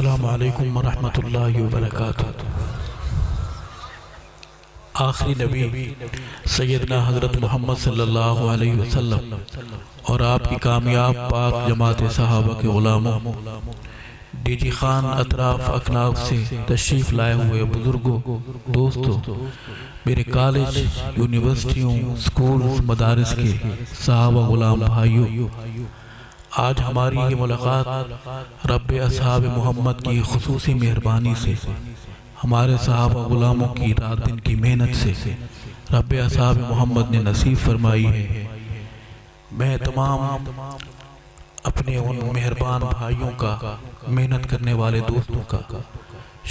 السلام علیکم ورحمۃ اللہ وبرکاتہ۔ آخری نبی سیدنا حضرت محمد صلی اللہ علیہ وسلم اور آپ کی کامیاب پاک جماعت صحابہ کے غلاموں، ڈی جی خان اطراف اکناف سے تشریف لائے ہوئے بزرگوں، دوستوں، میرے کالج، یونیورسٹیوں، سکولز، مدارس کے صحابہ غلام بھائیوں، آج ہماری یہ ملاقات رب اصحاب محمد کی خصوصی مہربانی سے، ہمارے صحابہ غلاموں کی رات دن کی محنت سے رب اصحاب محمد نے نصیب فرمائی ہے۔ میں تمام اپنے ان مہربان بھائیوں کا، محنت کرنے والے دوستوں کا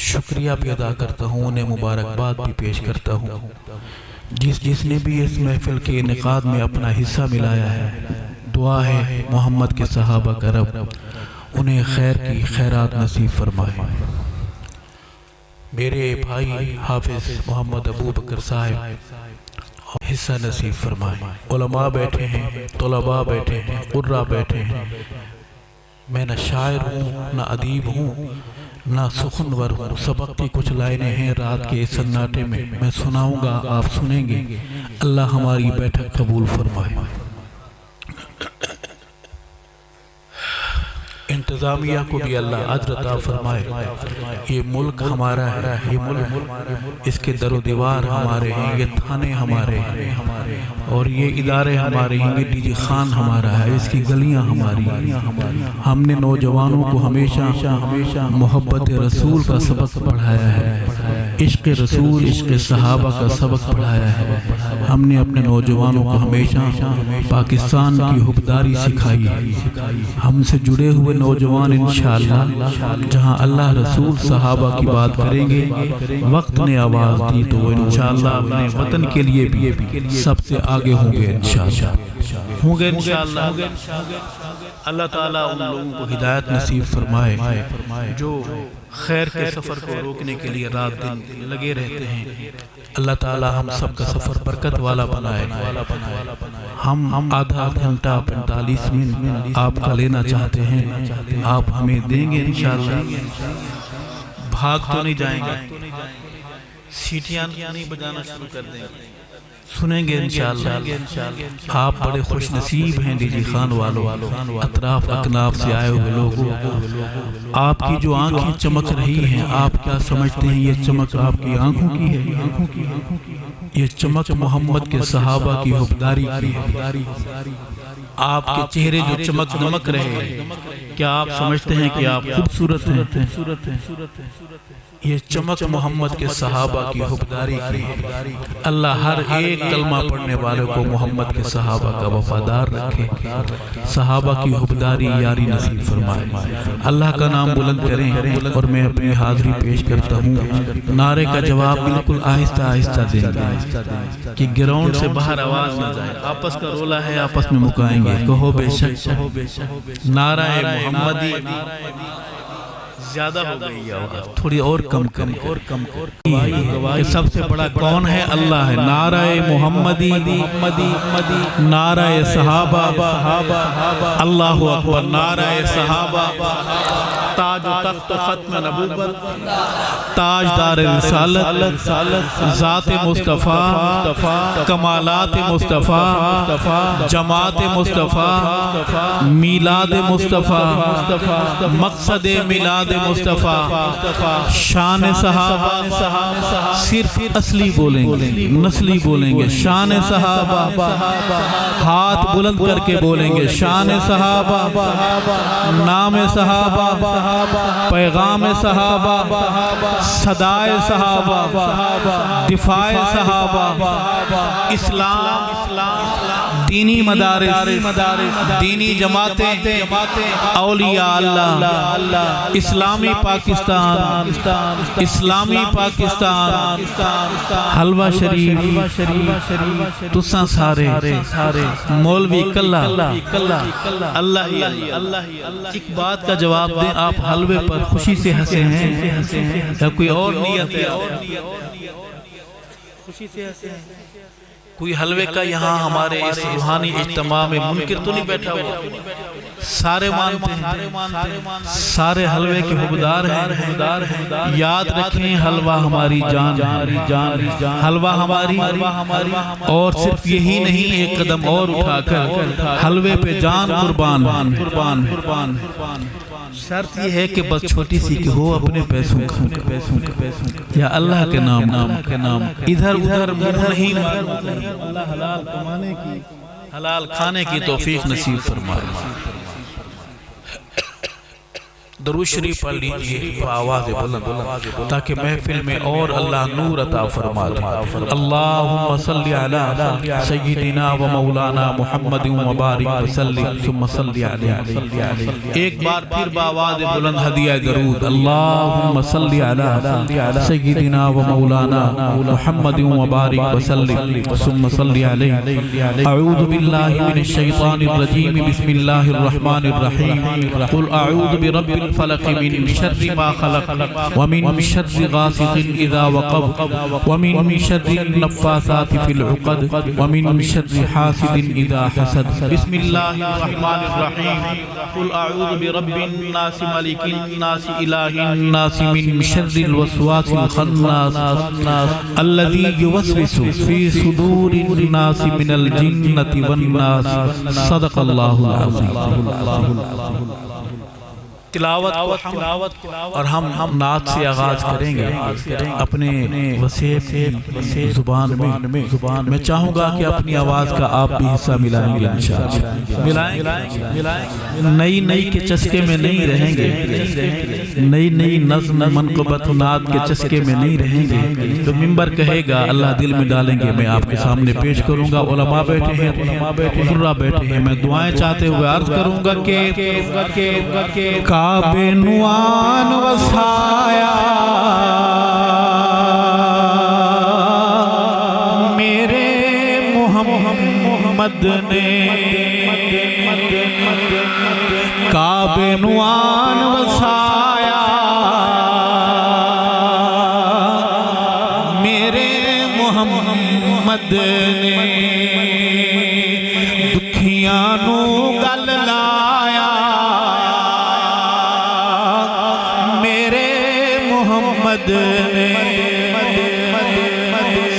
شکریہ بھی ادا کرتا ہوں، انہیں مبارکباد بھی پیش کرتا ہوں۔ جس نے بھی اس محفل کے انعقاد میں اپنا حصہ ملایا ہے، دعا ہے محمد کے صحابہ کا رب انہیں خیر کی خیرات نصیب فرمائے۔ میرے بھائی حافظ محمد ابو بکر صاحب حصہ نصیب فرمائے۔ علماء بیٹھے ہیں، طلباء بیٹھے ہیں، قراء بیٹھے ہیں۔ میں نہ شاعر ہوں، نہ ادیب ہوں، نہ سخنور ہوں۔ سبق کی کچھ لائنیں ہیں رات کے اس سناٹے میں سناؤں گا، آپ سنیں گے۔ اللہ ہماری بیٹھک قبول فرمائے۔ انتظامیہ کو بھی اللہ اجر عطا فرمائے۔ یہ ملک ہمارا ہے، یہ ملک، اس کے در و دیوار ہمارے ہیں، یہ تھانے ہمارے ہیں، اور یہ ادارے ہمارے ہیں، یہ ڈی جی خان ہمارا ہے، اس کی گلیاں ہماری ہیں۔ ہم نے نوجوانوں کو ہمیشہ محبت رسول کا سبق پڑھایا ہے، عشق رسول، عشق صحابہ کا سبق پڑھایا ہے۔ ہم نے اپنے نوجوانوں کو ہمیشہ پاکستان کی حبداری سکھائی ہے۔ ہم سے جڑے ہوئے نوجوان انشاءاللہ جہاں اللہ رسول صحابہ کی بات کریں گے، وقت نے آواز دی تو وہ انشاءاللہ اپنے وطن کے لیے بھی سب سے آگے ہوں گے، انشاءاللہ۔ اللہ تعالیٰ ان لوگوں کو ہدایت نصیب فرمائے جو خیر کے سفر کو روکنے کے لیے رات دن لگے رہتے ہیں۔ اللہ تعالیٰ ہم سب کا سفر برکت والا بنائے۔ ہم آدھا گھنٹہ 45 منٹ آپ کا لینا چاہتے ہیں، آپ ہمیں دیں گے انشاءاللہ؟ بھاگ تو نہیں جائیں گے، سیٹیاں نہیں بجانا شروع کر دیں گے، سنیں گے انشاءاللہ۔ آپ بڑے خوش نصیب ہیں ڈی جی خان والوں، اطراف اکناف سے آئے ہوئے لوگوں۔ آپ کی جو آنکھیں چمک رہی ہیں، آپ کیا سمجھتے ہیں یہ چمک آپ کی آنکھوں کی ہے؟ یہ چمک محمد کے صحابہ کی حبداری کی ہے۔ آپ کے چہرے جو چمک دمک رہے، کیا آپ سمجھتے ہیں کہ آپ خوبصورت ہیں؟ یہ چمک محمد کے صحابہ کی حبداری کی ہے۔ اللہ ہر ایک کلمہ پڑھنے والے کو محمد کے صحابہ کا وفادار رکھے، صحابہ کی حبداری یاری نصیب فرمائے۔ اللہ کا نام بلند کریں، اور میں اپنی حاضری پیش کرتا ہوں۔ نعرے کا جواب بالکل آہستہ آہستہ دیں گے کہ گراؤنڈ سے باہر آواز نہ جائے۔ آپس کا رولا ہے، آپس میں مکائیں گے۔ کہو بے شک نعرہ محمدی زیادہ ہو گئی آواز، تھوڑی اور کم کریں۔ کہ سب سے بڑا کون ہے؟ اللہ ہے۔ نعرہ محمدی، نعرہ صحابہ، اللہ اکبر، نعرہ صحابہ، تاج و تخت و ختم نبوت، تاج دار رسالت، ذات مصطفیٰ، کمالات مصطفیٰ، جماعت مصطفیٰ، میلاد مصطفیٰ، مقصد میلاد مصطفیٰ، شان صحابہ، صرف اصلی بولیں گے، نسلی بولیں گے، شان صحابہ، ہاتھ بلند کر کے بولیں گے، شان صحابہ، نام صحابہ، پیغام صحابہ، صدائے صحابہ، دفاع صحابہ، اسلام، دینی مدارس، دینی جماعتیں، اولیاء اللہ، اسلامی پاکستان، اسلامی پاکستان، حلوہ شریف، تساں سارے مولوی کلہ، اللہ۔ ایک بات کا جواب دیں، آپ حلوے پر خوشی سے ہنسے ہیں یا کوئی اور نیت ہے؟ خوشی سے ہنسے ہیں، کوئی حلوے کا یہاں ہمارے اس روحانی اجتماع میں منکر تو نہیں بیٹھا ہوا؟ سارے مانتے ہیں، سارے حلوے کے حقدار ہیں۔ یاد رکھیں حلوہ ہماری جان، حلوہ ہماری، اور صرف یہی نہیں ایک قدم اور اٹھا کر حلوے پہ جان قربان۔ شرط یہ ہے کہ بس چھوٹی سی کہ ہو اپنے پیسوں کا، یا اللہ کے نام، ادھر ادھر نہیں، اللہ حلال کمانے کی، حلال کھانے کی توفیق نصیب فرمائے۔ درود شریف پڑھ لیجئے آواز بلند تاکہ محفل میں اور اللہ نور عطا فرما دے۔ اللہم صلی علی سیدنا و مولانا محمد و بارک وسلم ثم صلی علیہ۔ ایک بار پھر بآواز بلند ہدیہ درود، اللہم صلی علی سیدنا و مولانا محمد و بارک وسلم ثم صلی علیہ۔ اعوذ باللہ من الشیطان الرجیم، بسم اللہ الرحمن الرحیم، قل اعوذ برب الفلق من شر ما خلق ومن شر غاسق اذا وقب ومن شر النفاثات في العقد ومن شر حاسد اذا حسد۔ بسم اللہ الرحمن الرحیم، قل اعوذ برب الناس ملک الناس الہ الناس من شر الوسواس الخناس الذي يوسوس في صدور الناس من الجنة والناس۔ صدق اللہ العظیم۔ تلاوت اور ہم نعت سے آغاز کریں گے اپنے وسیع زبان میں۔ میں چاہوں گا کہ اپنی آواز کا آپ بھی حصہ ملائیں گے انشاءاللہ، نئی کے چسکے میں نہیں رہیں گے، نئی نظم منقبت نعت کے چسکے میں نہیں رہیں گے۔ تو منبر کہے گا اللہ دل میں ڈالیں گے، میں آپ کے سامنے پیش کروں گا۔ علماء بیٹھے ہیں، قرہ بیٹھے ہیں، میں دعائیں چاہتے ہوئے عرض کروں گا کہ کعبے نوان وسایا میرے محمد نے، کعبے نوان وسایا میرے محمد نے، دکھیاں نو گل لایا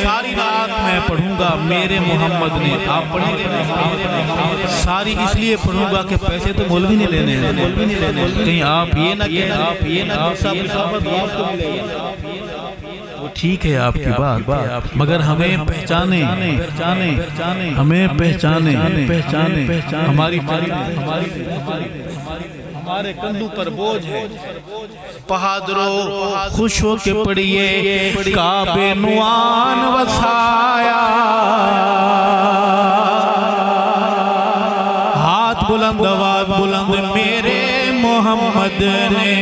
ساری رات میں پڑھوں گا میرے محمد نے، آپ پڑھیں گے ساری اس لیے پڑھوں گا کہ پیسے تو مولوی نہیں لینے ہیں، کہیں آپ یہ نہ کہیں ٹھیک ہے آپ کی بات، مگر ہمیں پہچانے، ہماری ہمارے کندھوں پر بوجھ ہے۔ بہادرو خوش ہو کے پڑھیے، کعبے نوان وسایا، ہاتھ بلند آواز بلند میرے محمد نے،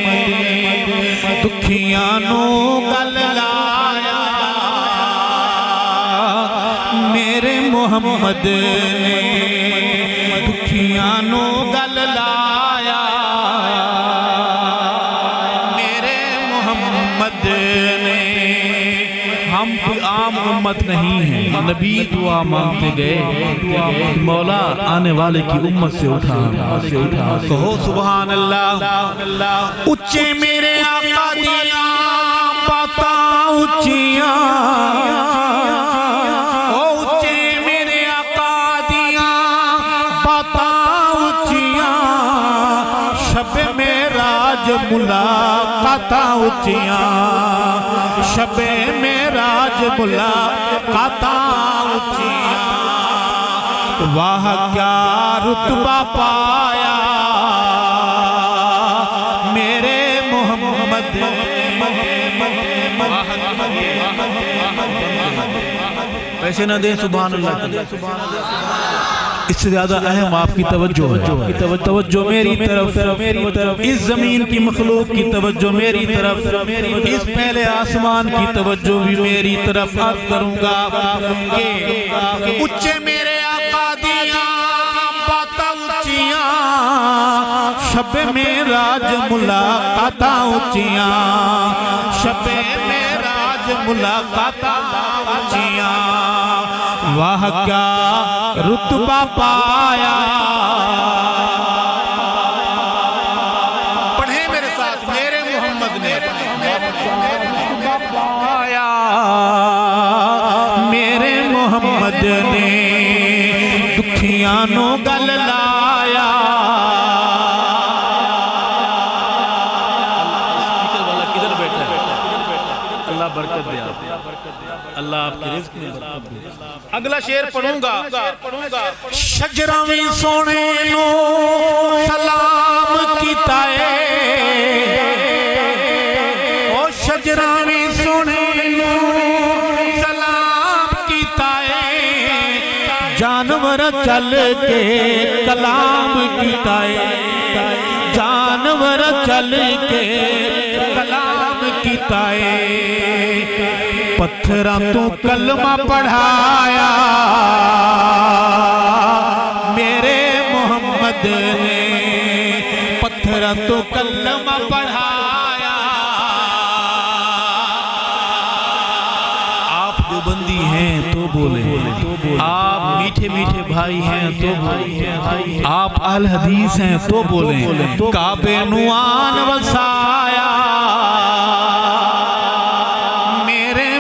دکھیاں نو گل لایا میرے محمد نے، دکھیاں نو گل لایا نے۔ ہم کوئی عام امت نہیں ہیں، نبی دعا مانگتے گئے، مولا آنے والے کی امت سے اٹھا، کہو سبحان اللہ۔ اچھے میرے آقا دیاں باتاں اچھیاں، اچھے میرے آقا دیاں باتاں اچھیاں، شب معراج ملاقاتاں اچھیاں، شب معراج ملاقاتاں اچھیاں، واہ کیا رتبہ پایا میرے محمد۔ پیسے نہ دیں سبحان اللہ، اس سے زیادہ اہم آپ کی توجہ ہے، توجہ میری طرف، اس زمین کی مخلوق کی توجہ میری طرف، اس پہلے آسمان کی توجہ بھی میری طرف عرض کروں گا کہ اچھے میرے آقا دیاں باتاں اچھیاں، شب معراج ملاقاتاں اچھیاں، شب معراج ملاقاتاں اچھیاں، واہ کیا رتبہ پایا. پڑھیں میرے ساتھ میرے محمد نے پایا. میرے محمد نے دکھیاں نو گل لایا. اللہ برکت دے اللہ آپ کے رزق میں برکت دے. اگلا شعر پڑھوں گا. شجراں وی سونے نو سلام کیتا ہے. او شجراں وی سونے نو سلام کیتا ہے. جانور چل کے کلام کیتا ہے. جانور چل کے کلام کیتا ہے. پتھراں تو کلمہ پڑھایا. میرے محمد نے پتھراں تو کلمہ پڑھایا. آپ دیوبندی ہیں تو بولیں. آپ میٹھے میٹھے بھائی ہیں تو بولیں. آپ اہل حدیث ہیں تو بولیں. کعبے نو آن وسایا.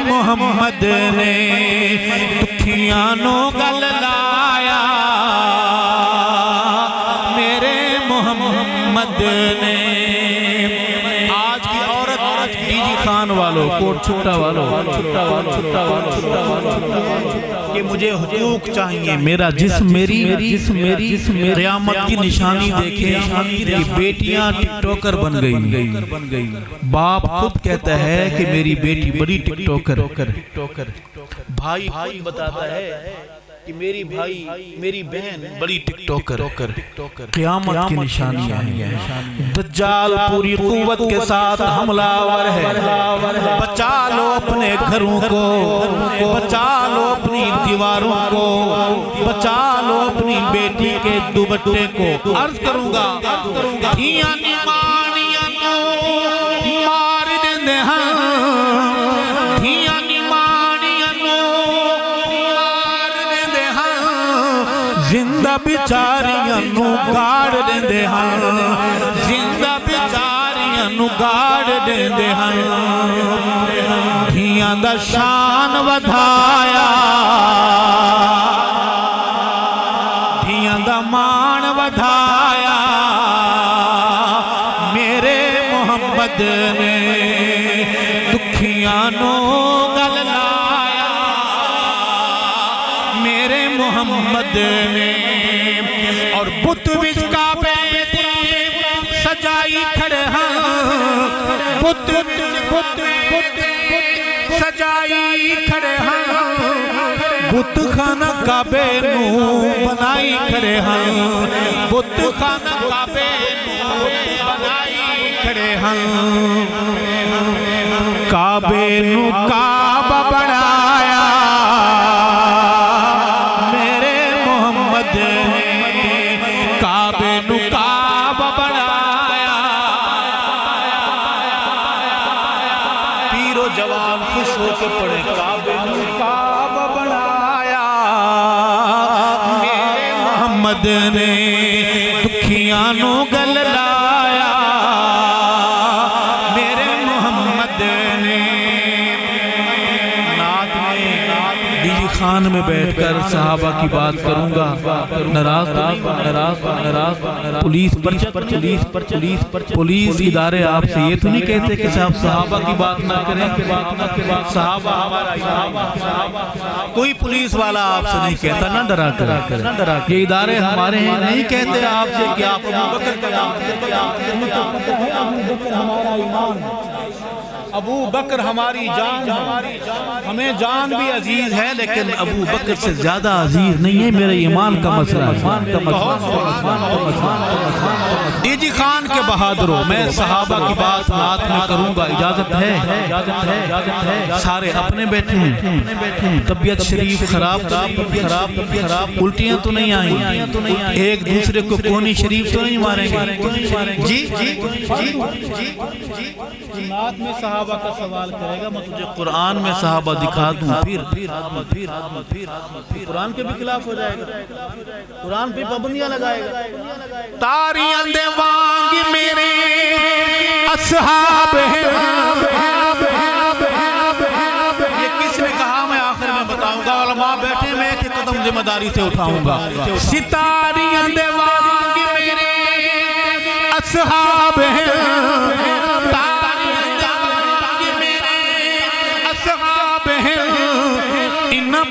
محمد نے دکھیاں نو گل لایا. میرے محمد نے. آج کی عورت ڈی جی خان والوں کوٹ چھٹا والوں کہ مجھے حقوق چاہیے. میرا جسم میری قیامت کی نشانی دیکھیں کہ بیٹیاں ٹک ٹوکر بن گئی. باپ خود کہتا ہے کہ میری بیٹی بڑی ٹک ٹوکر. بھائی بتاتا ہے کہ میری بہن بڑی ٹک ٹوکر. قیامت کی نشانی ہے. دجال پوری قوت کے ساتھ حملہ آور ہے. بچا لو اپنے گھروں کو. بچا لو اپنی دیواروں کو. بچا لو اپنی بیٹی کے دوپٹے کو. عرض کروں گا دھیاں نمانیاں نو مار دیندے ہاں. دھیاں نمانیاں نو مار دیندے ہاں. زندہ بیچاریاں نو گاڑ دیندے ہاں. زندہ بیچاریاں نو گاڑ دیندے ہاں. دھیاں دا شان ودھایا. دھیاں دا مان ودھایا. میرے محمد نے دکھیاں نو گل لایا. میرے محمد نے اور بت وچ کعبے دی سجائی کھڑے ہاں. بت سجائی کھڑے ہاں. بت خانہ کعبے نو بنائی کھڑے ہاں. بت خانہ کعبے نو بنائی کھڑے ہاں. کعبے نو کعبہ بڑھایا. میرے محمد نے کعبے نو کعبہ بڑھایا. پیرو جوان خوش ہو کے پڑھے کعبے نو کعبہ بڑھایا. میرے محمد نے دکھیاں نو گل لایا. میرے محمد نے نعت میں ڈی جی خان میں بیٹھ کر صحابہ کی بات کروں گا. ناراض پولیس ادارے آپ سے یہ تو نہیں کہتے کہ صحابہ کی بات نہ کریں. صحابہ کوئی پولیس والا آپ سے نہیں کہتا نہ ڈرا کر. یہ ادارے ہمارے ہیں نہیں کہتے آپ سے کہ آپ ابو بکر کا نام. ابو بکر ہماری جان. ہمیں جان بھی عزیز ہے لیکن ابو بکر سے زیادہ عزیز نہیں ہے. میرے ایمان کا مسئلہ ہے. ڈی جی خان کے بہادروں، میں صحابہ کی بات نعت میں کروں گا، اجازت ہے؟ سارے اپنے بیٹھے ہیں، طبیعت شریف خراب الٹیاں تو نہیں آئیں، ایک دوسرے کو کونی شریف تو نہیں ماریں گے؟ جی نعت میں صحابہ کا سوال کرے گا، میں تجھے قرآن میں صحابہ دکھا دوں، پھر قرآن کے بھی خلاف ہو جائے گا، قرآن پہ پابندیاں لگائے گا۔ تاریاں دے وانگی میرے اصحاب ہیں، یہ کس نے کہا میں آخر میں بتاؤں گا، علماء بیٹھے میں ایک قدم ذمہ داری سے اٹھاؤں گا۔ ستاریاں دے وانگی میرے اصحاب ہیں،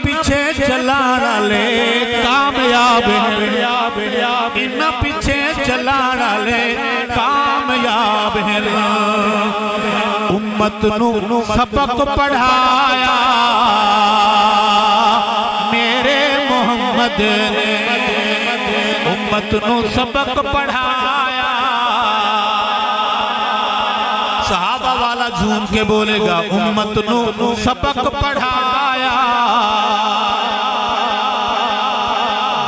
پیچھے چلانا لے کامیاب ہے، ان پیچھے چلانا لے کامیاب ہے۔ امت نو سبق پڑھایا میرے محمد نے، امت نو سبق پڑھایا۔ صحابہ والا جھوم کے بولے گا، امت نو سبق پڑھایا۔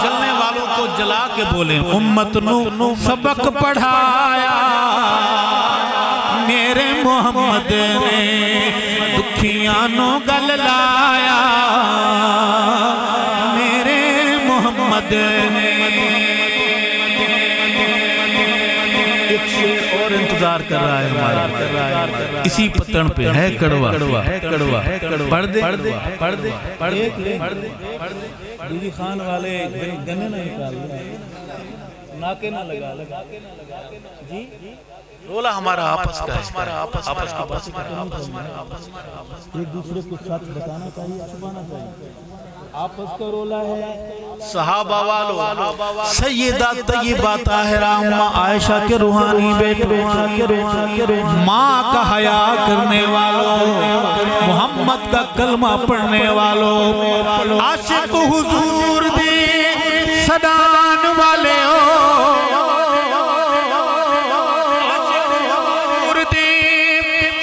جلنے والوں کو جلا کے بولیں، امت نو سبق پڑھایا میرے محمد نے، دکھیاں نو گل لایا میرے محمد نے۔ اور انتظار کر رہا ہے ہمارا، اسی پتن پہ ہے کڑوا، پڑھ دے بی بی خان والے گنے نہ نکال ناکے نہ لگا جی، رولا ہمارا آپس کا ہے، آپس کی بات ایک دوسرے کو ساتھ بتانا چاہیے، چھپانا چاہیے، آپس کا رولا ہے۔ صحابہ والو، سیدہ طیبہ طاہرہ امہ عائشہ کے روحانی بیٹے، ماں کا حیا کرنے والوں، محمد کا کلمہ پڑھنے والوں، عاشق حضور دی صدان والے ہو،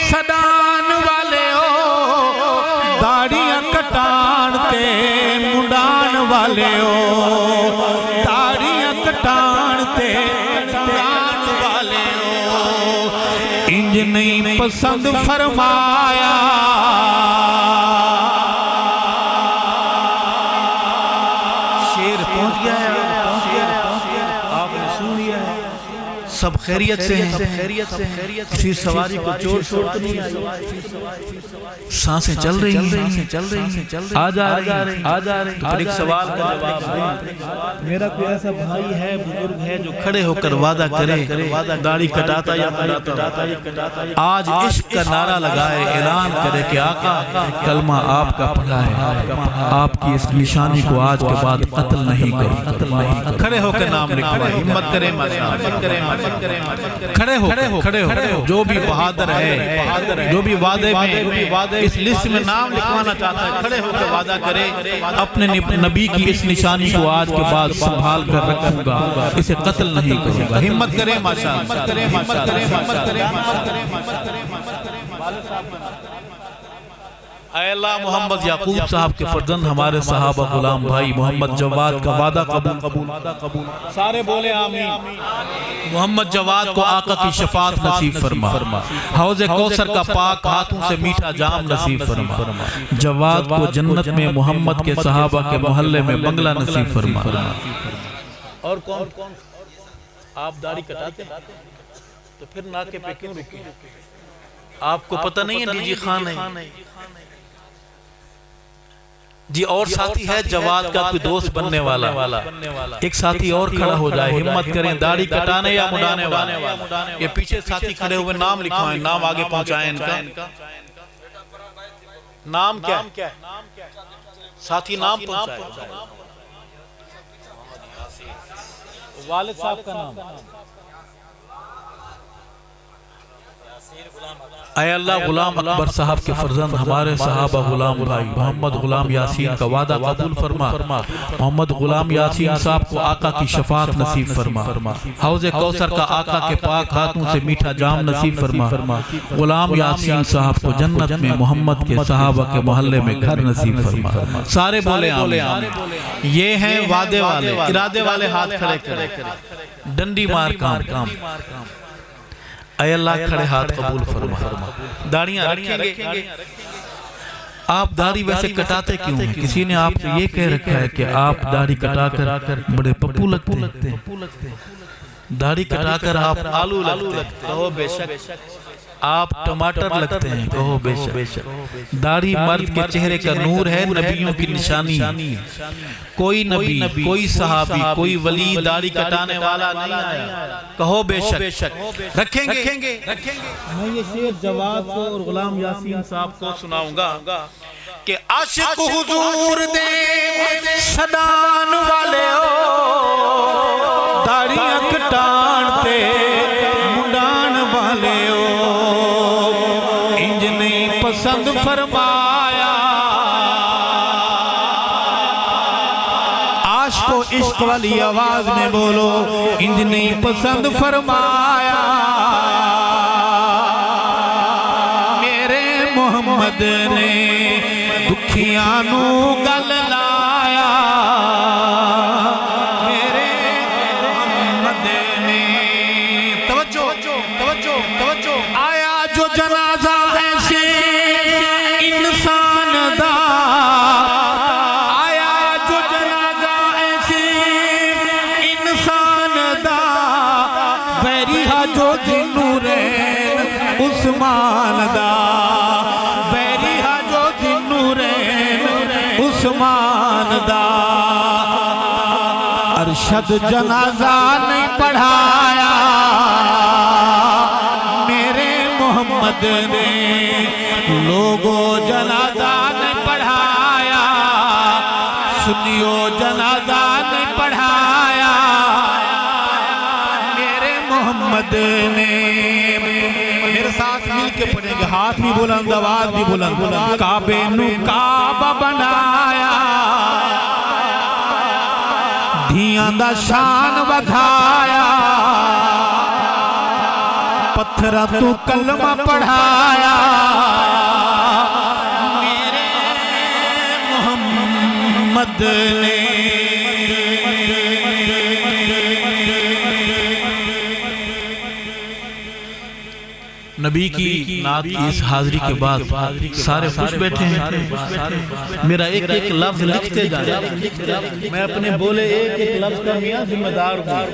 صدان والے ہو، داڑیاں کٹان تے مڈان والے ہو، داڑیاں کٹان تے مڈان والے ہو، انج نہیں پسند فرمایا شیر پہنچ گیا ہے، آپ نے سن لیا ہے، سب خیریت سے ہیں، کسی سواری کو چوٹ تو نہیں آئی، سانسیں چل رہی ہیں، آ جا رہی ہیں۔ پھر ایک سوال کا جواب دیں، میرا کوئی ایسا بھائی ہے، بزرگ ہے جو کھڑے ہو کر وعدہ کرے، داڑھی کٹاتا یا کٹاتا، آج عشق کا نعرہ لگائے، اعلان کرے کہ آقا کلمہ آپ کا پڑھا ہے، آپ کی اس نشانی کو آج کے بعد قتل نہیں کروں، کھڑے ہو کر نام لکھوائے، ہمت کریں، کھڑے ہو، جو بھی بہادر ہے، جو بھی وعدے میں اس لسٹ میں نام لکھوانا چاہتا ہے، کھڑے ہو کر وعدہ کرے، اپنے نبی کی اس نشانی کو آج کے بعد سنبھال کر رکھوں گا، اسے قتل نہیں کروں گا۔ ہمت کریں ماشاءاللہ۔ اے اللہ، محمد یعقوب صاحب کے فرزند ہمارے صحابہ غلام بھائی محمد جواد کا وعدہ قبول، سارے بولے آمین۔ محمد جواد کو آقا کی شفاعت نصیب فرما، حوض کوثر کا پاک ہاتھوں سے میٹھا جام نصیب فرما، جواد کو جنت میں محمد کے صحابہ کے محلے میں بنگلہ نصیب فرما۔ اور کون آپ داڑھی کٹاتے ہیں تو پھر ناکے پہ کیوں رکے؟ آپ کو پتہ نہیں ہے ڈی جی خان ہے جی، اور ساتھی ہے جواد کا کوئی دوست بننے والا، ایک ساتھی اور کھڑا ہو جائے، ہمت کریں، داڑھی کٹانے یا مڈانے والے، یہ پیچھے ساتھی کھڑے ہوئے نام لکھوائیں، نام آگے پہنچائیں ان کا، نام کیا ہے؟ ساتھی نام پہنچائے، والد صاحب کا نام اے اللہ غلام اکبر صاحب کے فرزند ہمارے صحابہ غلام بھائی محمد غلام یاسین کا وعدہ قبول فرما، محمد غلام یاسین صاحب کو آقا کی شفاعت نصیب فرما، حوض کوثر کا آقا کے پاک ہاتھوں سے میٹھا جام نصیب فرما، غلام یاسین صاحب کو جنت میں محمد کے صحابہ کے محلے میں گھر نصیب فرما۔ سارے بولے آمین۔ یہ ہیں وعدے والے، ارادے والے، ہاتھ کھڑے کرے، ڈنڈی مار کام۔ اے اللہ کھڑے ہاتھ قبول فرما۔ داڑیاں رکھیں گے؟ آپ داڑھی ویسے کٹاتے کیوں ہیں؟ کسی نے آپ سے یہ کہہ رکھا ہے کہ آپ داڑھی کٹا کر بڑے پپو لگتے ہیں، داڑھی کٹا کر آپ آلو لگتے ہیں، کہو بے شک آپ ٹماٹر لگتے ہیں، کہو بے شک داڑھی مرد کے چہرے کا نور ہے، نبیوں کی نشانی ہے۔ کوئی نبی، کوئی صحابی، کوئی ولی داڑھی کٹانے والا نہیں آیا، کہو بے شک۔ رکھیں گے؟ میں یہ شعر جواد کو اور غلام یاسین صاحب کو سناؤں گا کہ عاشق حضور دے صدان والے ہو، داڑیاں کٹان تے منڈان والے ہو، انج نہیں پسند فرمایا، عاشق و عشق والی آواز میں بولو، انج نہیں پسند فرمایا، میرے محمد نے دکھیاں نو گل لایا، میرے محمد نے توجہ آیا جو جنازہ ایسے انسان دا، آیا جو جنازہ ایسے انسان دا، بیریہ جو ذنورین عثمان دا، بیریہ جو ذنورین عثمان دا، ارشد جنازہ نہیں پڑھایا، میرے محمد نے لوگو جنازہ نہیں پڑھایا، سنیو جنازہ نہیں پڑھایا، میرے محمد نے۔ میرے ساتھ مل کے پڑھیں گے، ہاتھ بھی بلند، آواز بھی بلند۔ کعبے نو کعبہ بنایا، دھیاں دا شان ودھایا، پتھرہ تو کلمہ پڑھایا، میرے محمد نے۔ نبی کی نعت کی اس حاضری کے بعد سارے خوش بیٹھے ہیں، میرا ایک ایک لفظ لکھتے جائیں، میں اپنے بولے ایک ایک لفظ کا میاں ذمہ دار ہوں،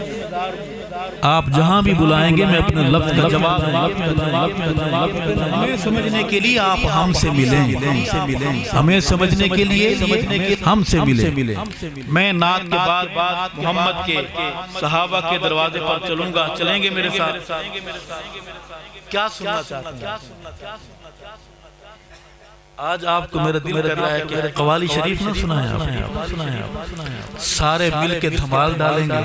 آپ جہاں بھی بلائیں گے میں اپنے لفظ کا جواب ہمیں سمجھنے کے لیے آپ ہم سے ملیں، ہمیں سمجھنے کے لیے ہم سے ملیں۔ میں نعت کے بعد محمد کے صحابہ کے دروازے پر چلوں گا، چلیں گے میرے ساتھ؟ کیا سننا چاہتے ہیں؟ آج آپ کو میرا دل کر رہا ہے کہ قوالی شریف نہ سنایا، سارے مل کے دھمال ڈالیں گے۔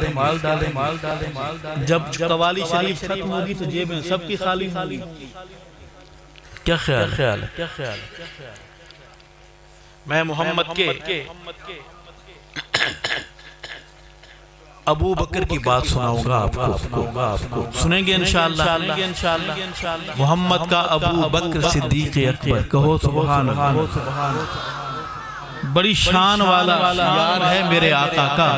جب قوالی شریف ختم ہوگی تو جیبیں سب کی خالی ہوگی، کیا خیال ہے؟ میں محمد کے ابو بکر کی بات سناؤں گا آپ کو، سنیں گے انشاءاللہ۔ محمد کا ابو بکر صدیق اکبر، کہو سبحان اللہ، بڑی شان والا یار ہے میرے آقا کا۔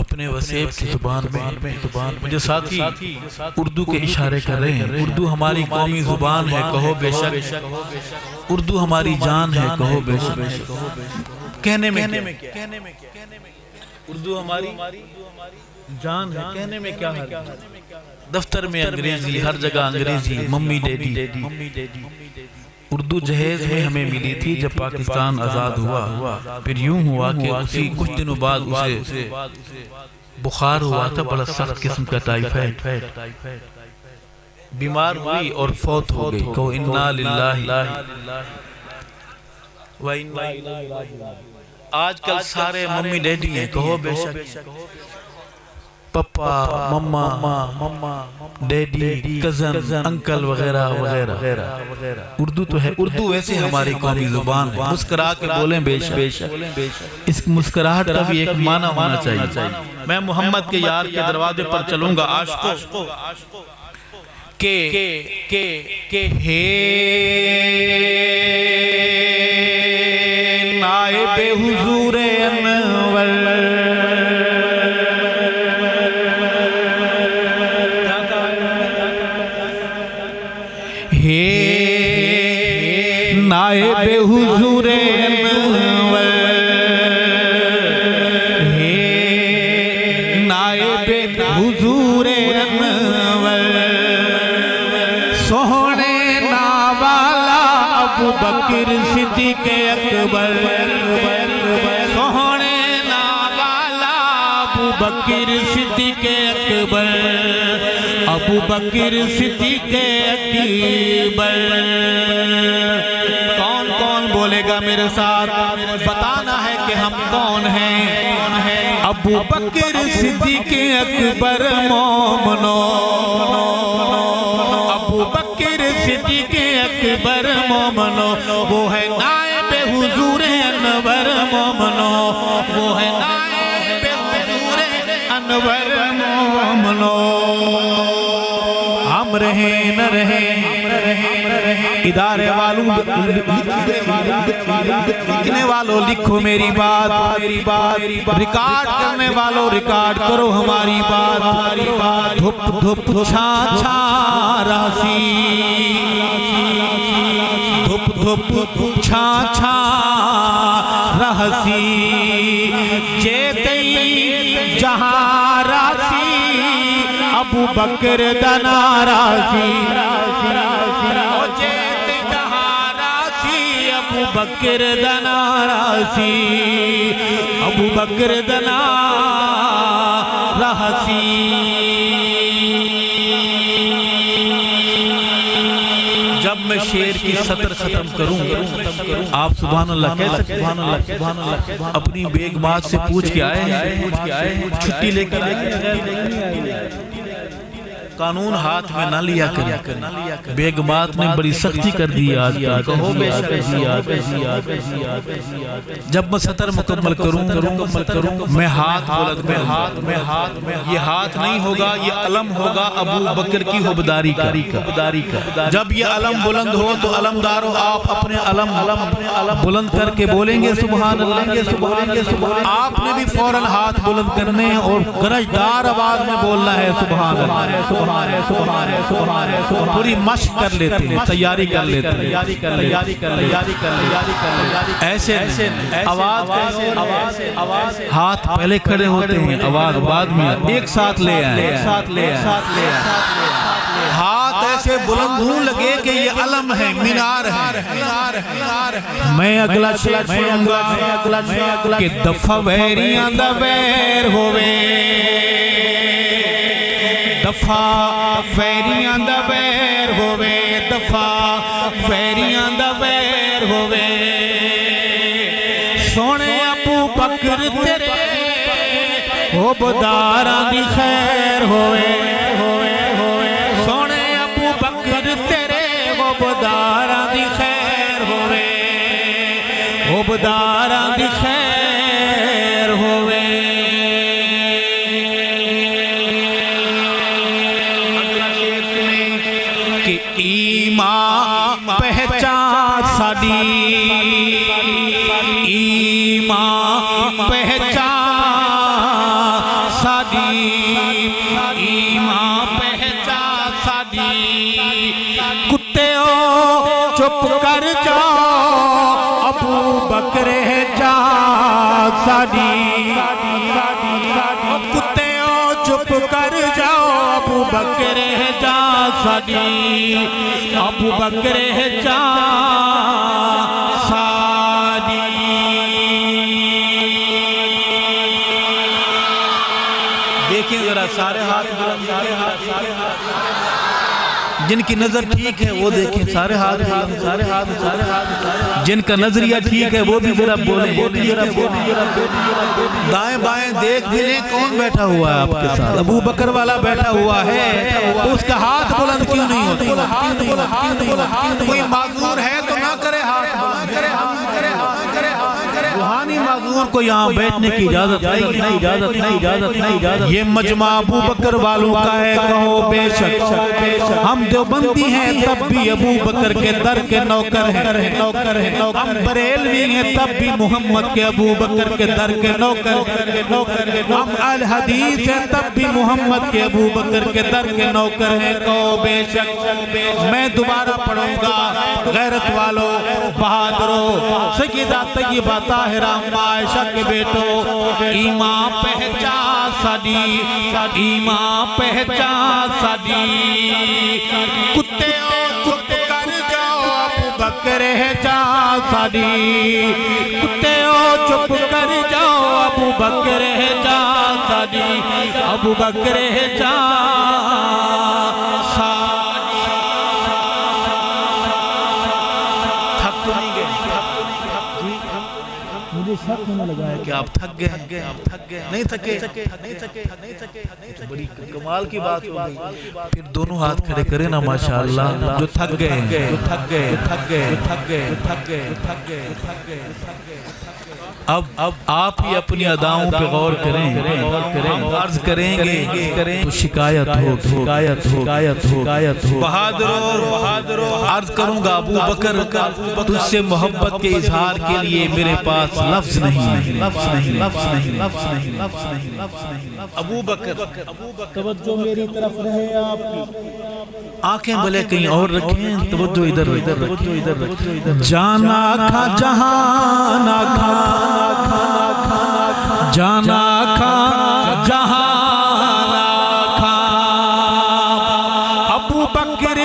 اپنے وسیب کی زبان میں مجھے ساتھی اردو کے اشارے کر رہے ہیں، اردو ہماری قومی زبان ہے، کہو بے شک، اردو ہماری جان ہے، کہو بے شک۔ کہنے میں اردو ہماری جان ہے، کہنے میں کیا ہے؟ دفتر میں انگریزی، ہر جگہ انگریزی، ممی ڈیڈی۔ اردو جہیز میں ہمیں ملی تھی جب پاکستان آزاد ہوا، پھر یوں ہوا کہ اسی کچھ دنوں بعد اسے بخار ہوا تھا، بڑا سخت قسم کا ٹائیفائڈ۔ بیمار ہوئی اور فوت ہو گئی، کہو انا للہ و انا الیہ راجعون۔ آج کل سارے ممی ڈیڈی ہیں، کہو بے شک پپا مما ڈیڈی کزن انکل وغیرہ وغیرہ۔ اردو تو ہے، اردو ویسے ہماری قومی زبان ہے، مسکرا کے بولیں بے شک۔ اس مسکراہٹ کا بھی ایک معنی ہونا چاہیے۔ میں محمد کے یار کے دروازے پر چلوں گا عاشقوں کہ ہے نائب حضور انور نائب حضور انور نائب حضور انور سوہنے ناوالا ابو بکر صدیق اکبر سوہنے ناوالا ابو بکر صدیق اکبر ابو بکر صدیق اکبر۔ کون کون بولے گا میرے ساتھ؟ بتانا ہے کہ ہم کون ہیں۔ ابو بکر صدیق اکبر مومنو، ابو بکر صدیق اکبر مومنو، وہ ہے نائب حضور انور مومنو، وہ ہے نائب حضور انور مومنو۔ ہم رہیں نہ رہیں ادارے والوں لکھنے والوں لکھو میری بات، ریکارڈ کرنے والوں ریکارڈ کرو ہماری بات۔ دھپ دھپ چھا چھا راسی، دھپ دھپ چھا چھا رہسی، جیتے جہاں راسی ابو بکر دنا راسی، جیتے جہاں راسی ابو بکر دنا راسی، ابو بکر دنا راسی۔ جب میں شعر کی سطر ختم کروں آپ سبحان اللہ کہہ سکتے ہیں؟ اپنی بیگمات سے پوچھ کے آئے ہیں، چھٹی لے کر قانون ہاتھ میں نہ لیا کریں۔ بیگمات نے بڑی سختی کر دی آج کہو بے شک۔ جب میں سطر مکمل کروں میں ہاتھ بلند، یہ ہاتھ نہیں ہوگا، یہ علم ہوگا ابو بکر کی حبداری کا۔ جب یہ علم بلند ہو تو علمداروں آپ اپنے علم بلند کر کے بولیں گے سبحان اللہ۔ آپ نے بھی فوراً ہاتھ بلند کرنے اور گرجدار آواز میں بولنا ہے سبحان اللہ۔ پوری مشق کر لیتے ہیں، تیاری کر لیتے ہیں، ایسے آواز ہاتھ پہلے کھڑے ہوتے ہیں، آواز بعد میں، ایک ساتھ لے آئیں، ہاتھ ایسے بلند ہوں لگے کہ یہ علم ہے، مینار ہے۔ میں اگلا شعر سنوں گا کہ دفع ویریاں دا ویر ہوئے، دفع ویریاں دا ویر ہوئے، دفع ویریاں دا ویر ہوئے، سونے ابو بکر تیرے حبداراں دی خیر ہوئے، سونے ابو بکر تیرے حبداراں دی خیر ہوئے، حبداراں دی خیر ہوئے۔ ایمان پہچان ساڈی، ایمان پہچان ساڈی، ایمان پہچان ساڈی، کتےو چپ کر جاؤ ابو بکر جا ساڈی، کتےو چپ کر جاؤ ابو بکر جا ساڈی، ابو بکر جا ساڈی۔ دیکھیں ذرا سارے ہاتھ جن کی نظر ٹھیک ہے وہ دیکھیں، سارے ہاتھ سارے ہاتھ سارے ہاتھ، جن کا نظریہ ٹھیک ہے وہ بھی ذرا بولیں، دائیں بائیں دیکھ بھی لیں کون بیٹھا ہوا ہے آپ کے ساتھ۔ ابو بکر والا بیٹھا ہوا ہے تو اس کا ہاتھ بلند کیوں نہیں ہوتا؟ کوئی معذور ہے تو نہ کرے ہاتھ بلند، روحانی معذور کو یہاں بیٹھنے کی اجازت نہیں۔ یہ مجمع ابو بکر والوں کا ہے، کہو بے شک ہم دیوبندی ہیں تب بھی ابو بکر کے در کے نوکر ہیں، ہم بریلوی ہیں تب بھی محمد کے ابو بکر کے در کے نوکر ہیں، ہم اہل حدیث ہیں تب بھی محمد کے ابو بکر کے در کے نوکر ہیں، کہو بے شک۔ میں دوبارہ پڑھوں گا، غیرت والو، بہادرو، سیدہ طیبہ طاہرہ عائشہ کے بیٹو، ایمان پہچان ساڈی، ایمان پہچان ساڈی، کتے چپ کر جاؤ ابو بکر ہے جان ساڈی، کتے چپ کر جاؤ ابو بکر ہے جان ساڈی، ابو بکر ہے جان ساڈی۔ تھک تو نہیں گئے؟ مجھے شک ہونے لگا ہے کہ آپ تھک گئے، نہیں تھکے؟ بڑی کمال کی بات ہو گئی۔ پھر دونوں ہاتھ کھڑے کریں نا ماشاءاللہ، جو تھک گئے اب آپ ہی اپنی اداؤں پہ غور کریں، عرض کریں گے تو شکایت ہو۔ بہادرو، عرض کروں گا ابو بکر، تجھ سے محبت کے اظہار کے لیے میرے پاس لفظ نہیں۔ ابو بکر، توجہ میری طرف رہے آپ کی، آنکھیں بھلے کہیں اور رکھیں، توجہ ادھر رکھیں۔ جانا کھا جہان کھا، جانا کھا جہان کھا، ابو بکر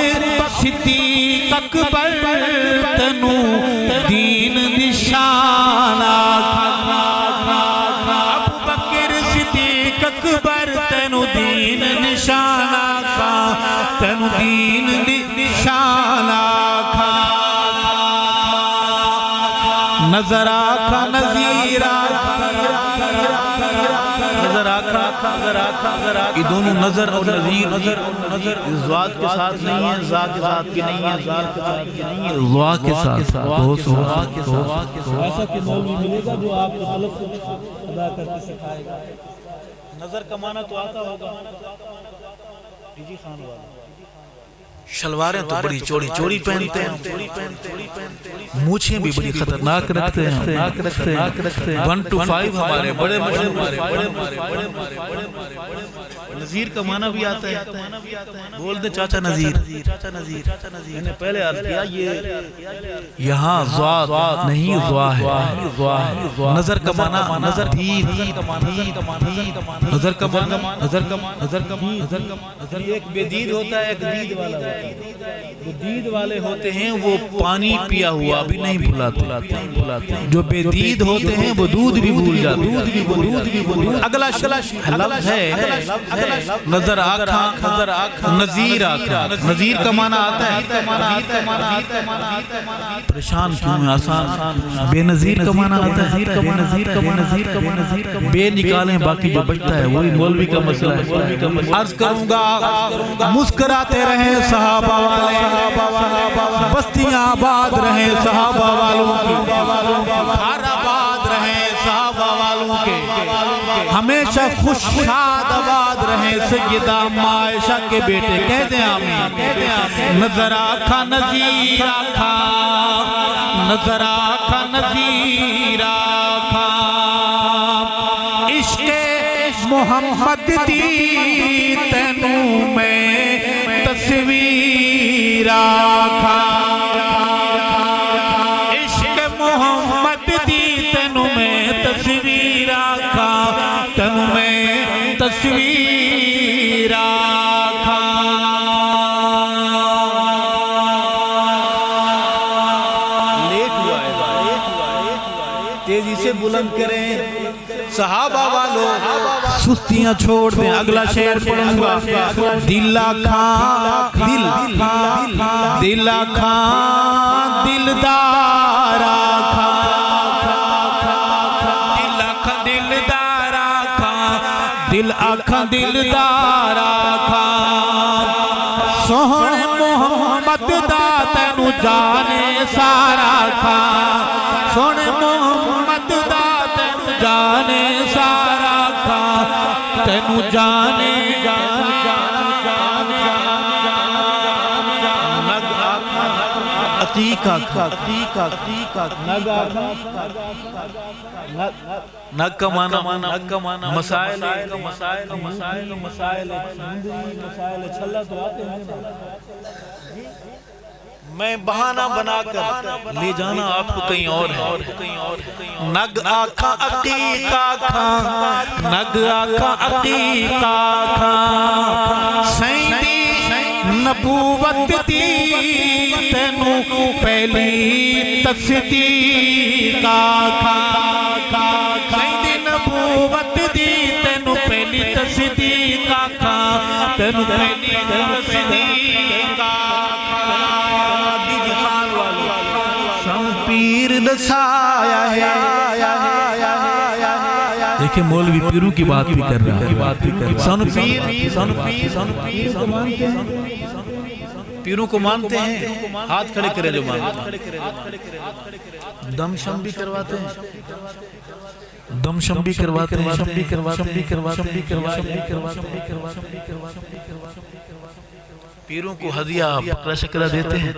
صدیق اکبر تنو دین نشانہ کھا، ابو بکر صدیق اکبر تنو دین نشانہ کھا، تنو دین نشانہ کھا، نظر آکھا نظیر آکھا، نظر آکھا، یہ دونوں نظر اور نظیر ذات کے ساتھ نہیں ہیں، ذات کے ساتھ بھی نہیں ہیں، ذات کے ساتھ بھی نہیں ہیں، ذات کے ساتھ ایسا کہ مولوی ملے گا جو آپ کو غلط سے ادا کرتے سکھائے گا۔ نظر کمانا تو آتا ہوگا، جی خان والا شلواریں تو بڑی چوڑی پہنتے ہیں، مونچھیں بھی بڑی خطرناک رکھتے ہیں، 1 to 5 ہمارے بڑے نظیر کا معنی بھی آتا ہے، بول دے چاچا نظیر۔ میں نے پہلے عرض کیا یہ یہاں ذات نہیں ذوا ہے، نظر کا معنی نظر دید، نظر کا معنی ایک بے دید ہوتا ہے، ایک دید والا ہوتا ہے۔ جو دید والے ہوتے ہیں وہ پانی پیا ہوا بھی نہیں بھلاتے، جو بے دید ہوتے ہیں وہ دودھ بھی بھول جاتے۔ اگلا لفظ ہے نظر آنکھاں، نظیر آنکھاں، نظیر کا معنی آتا ہے، پریشان کیوں ہے، آسان، بے نظیر کا معنی آتا ہے، بے نکالیں باقی جو بچتا ہے وہی مولوی کا مسئلہ ہے۔ عرض کروں گا مسکراتے رہیں صحابہ والے، بستیاں آباد رہیں صحابہ والوں کی، گھر آباد رہیں صحابہ والوں کے، ہمیشہ خوش شاد آباد رہیں سیدہ عائشہ کے بیٹے، کہہ دیں آمین۔ نظر آکھا نظیر آکھا، نظر آکھا نظیر آکھا، عشق محمد دی تینوں میں تصویر آکھا، عشق محمد دی تینوں میں تصویر آکھا، تینوں میں تصویر آکھا۔ لیٹ ہوا ہے، تیزی سے بلند کریں، صحابہ والو سستیاں چھوڑ دیں اگلا شعر پڑھوں گا دل آکھاں دل آکھاں دلدار آکھاں دل آکھاں دلدار آکھاں سوہنے محمد دا تینو جانے سارا کھاں سوہنے محمد دا تینو جانے سارا کھاں تینو جانے عتیق آکھاں نگ کا معنی مسائل میں بہانہ بنا کر لے جانا آپ کو کہیں اور ہے نگ آکھاں عقیق آکھاں نگ آکھاں عقیق آکھاں سیندی نبوت دی تینو پہلی تصدیق آکھاں سیندی نبوت دی تینو پہلی تصدیق آکھاں تینو پہلی تصدیق آکھاں پیر دسایا ہے دیکھیں مولوی پیروں کی بات بھی کر رہا ہے سانو پیروں کو مانتے ہیں ہاتھ کھڑے کرے جو مانتے ہیں دم شم بھی کرواتے ہیں دم شم بھی کرواتے ہیں پیروں کو ہدیہ بکرا شکرہ دیتے ہیں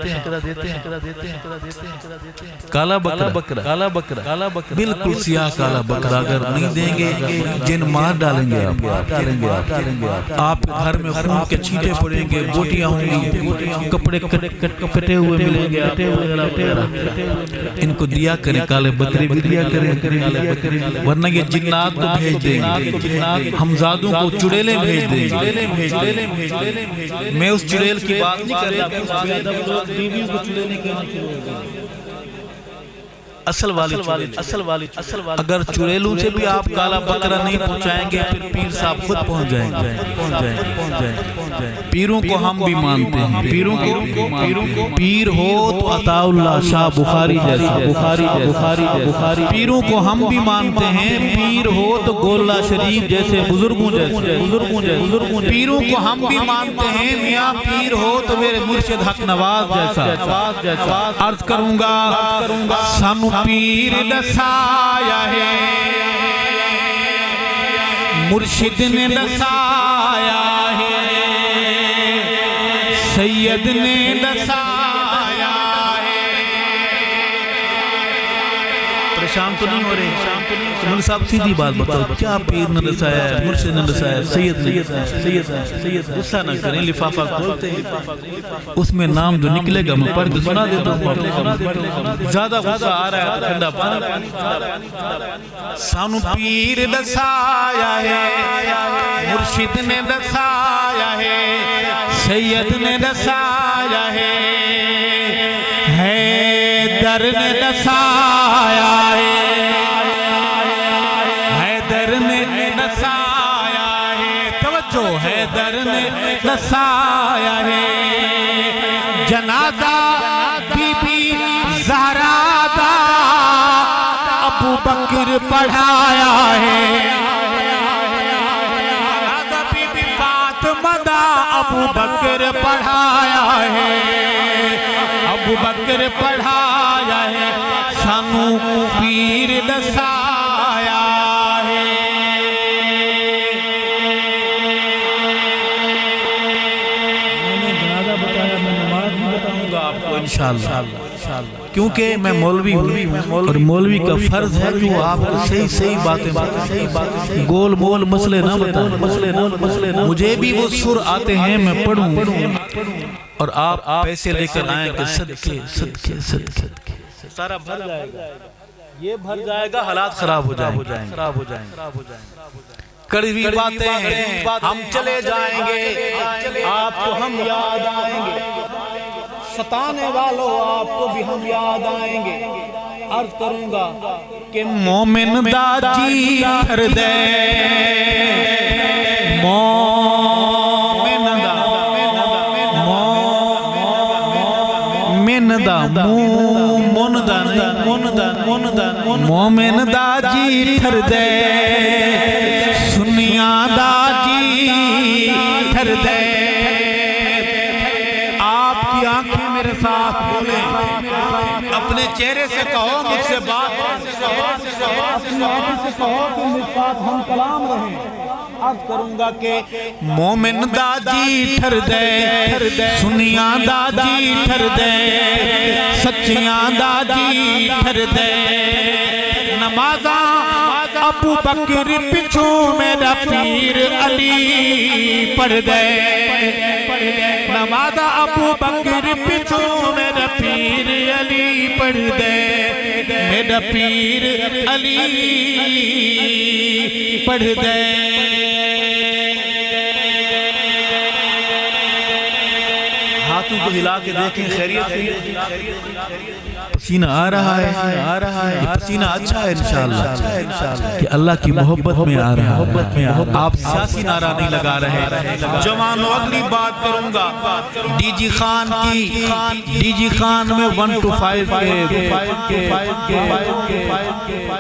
کالا بکرا بالکل سیاہ کالا بکرا اگر نہیں دیں گے جن مار ڈالیں گے آپ گھر میں خون کے چھینٹے پڑیں گے بوٹیاں ہوں گی کپڑے کٹے ہوئے ملیں گے ان کو دیا کریں کالے بکرے بھی دیا کریں ورنہ یہ جنات کو بھیج دیں گے ہمزادوں کو چڑیلیں بھیج دیں گے میں اس چڑیل کی بات نہیں کر رہا اصل والی اگر چڑیلوں سے بھی آپ کالا بکرا نہیں پہنچائیں گے پھر پیر صاحب خود پہنچ جائیں گے پیروں کو ہم بھی مانتے ہیں پیروں کو پیر ہو تو عطا اللہ شاہ بخاری جیسا پیروں کو ہم بھی مانتے ہیں پیر ہو تو گولہ شریف جیسے بزرگوں جیسے پیروں کو ہم بھی مانتے ہیں میاں پیر ہو تو میرے مرشد حق نواز جیسا عرض کروں گا سانو پیر دسایا ہے مرشد نے دسایا ہے سید نے دسایا ہے پریشان تو نہیں ہو رہے انہوں نے صاحب سیدھی بات بتاؤ کیا پیر نے دسایا ہے مرشد نے دسایا ہے سید غصہ نہ کریں لفافہ کھولتے ہیں اس میں نام جو نکلے گا میں پڑھ کے سنا دیتا ہوں زیادہ غصہ آ رہا ہے ٹھنڈا پانی سانو پیر دسایا ہے مرشد نے دسایا ہے سید نے دسایا ہے حیدر نے دسایا ہے حیدر نے دسایا ہے جنازہ بی بی زہرا دا ابو بکر پڑھایا ہے جنازہ بی بی فاطمہ دا ابو بکر پڑھایا ہے ابو بکر پڑھایا ہے سانو پیر دسایا ہے انشاءاللہ کیونکہ میں مولوی ہوں اور مولوی کا فرض ہے کہ وہ آپ کو صحیح باتیں گول مول مسئلے نہ بتائیں مجھے بھی وہ سر آتے ہیں میں پڑھوں اور آپ پیسے لے کر آئیں کہ صدقے سارا بھر جائے گا یہ بھر جائے گا حالات خراب ہو جائیں کڑوی باتیں ہیں ہم چلے جائیں گے آپ کو ہم یاد آئیں گے ستانے والوں آپ کو بھی ہم یاد آئیں گے عرض کروں گا کہ مومن دا جی تھر دے مومن دا مومن دا جی تھر دے سنیاں دا جی تھر دے آپ کی آنکھیں میرے ساتھ بولیں اپنے چہرے سے کہو مجھ سے بات اپنی آنکھوں سے کہو کہ میرے ساتھ ہم کلام رہیں عرض کروں گا کہ مومن دا جی تھر دے سنیاں دا جی تھر دے سچیاں دا جی تھر دے نمازاں ابو بکر پچھوں میرا پیر علی پڑھ دے نمازاں ابو بکر پچھوں میرا پیر علی پڑھ دے میرا پیر علی پڑھ دے ہاتھوں کو ہلا کے دیکھیں خیریت ہے پسینہ آ رہا ہے یہ پسینہ اچھا ہے انشاءاللہ کہ اللہ کی محبت میں آ رہا ہے آپ سیاسی نعرہ نہیں لگا رہے جوانوں اگلی بات کروں گا ڈی جی خان میں 1 to 5 کے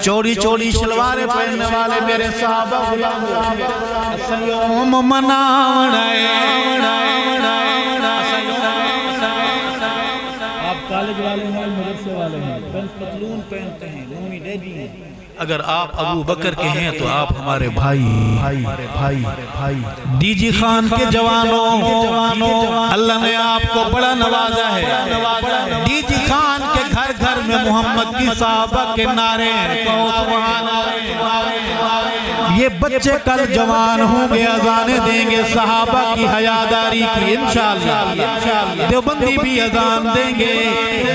چوڑی شلواریں پہننے والے میرے صحابہ یوم کالج والے ہیں مدرسے والے ہیں پنس پتلون پہنتے ہیں مومی ڈیڈی ہیں اگر آپ ابو بکر کے ہیں تو آپ ہمارے بھائی ڈی جی خان کے جوانوں اللہ نے آپ کو بڑا نوازا ہے ڈی جی خان کے گھر گھر میں محمد کی صحابہ کے نعرے یہ بچے کل جوان ہوں گے اذانیں دیں گے صحابہ کی حیاداری کی انشاءاللہ دیوبندی بھی اذان دیں گے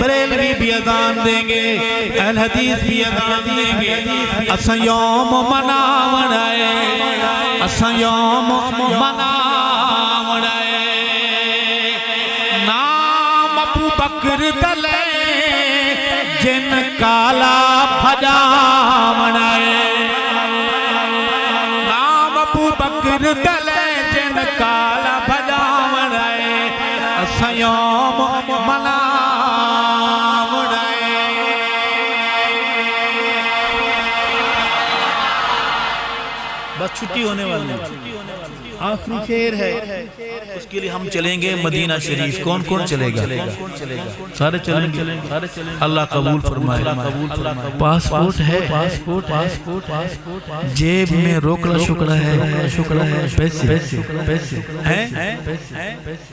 بریلوی بھی اذان دیں گے اہل حدیث بھی اذان دیں گے اساں یوم مناون آئے اساں یوم مناون آئے نام ابو بکر دلے جن کالا بھجاون آئے نام ابو بکر دلے جن کالا بھجاون آئے اساں یوم مناون آئے بس چھٹی ہونے والی آخری خیر ہے اس کے لیے ہم چلیں گے مدینہ شریف کون چلے گا سارے چلیں گے اللہ قبول فرمائے پاسپورٹ ہے جیب میں روکڑا شکڑا ہے پیسے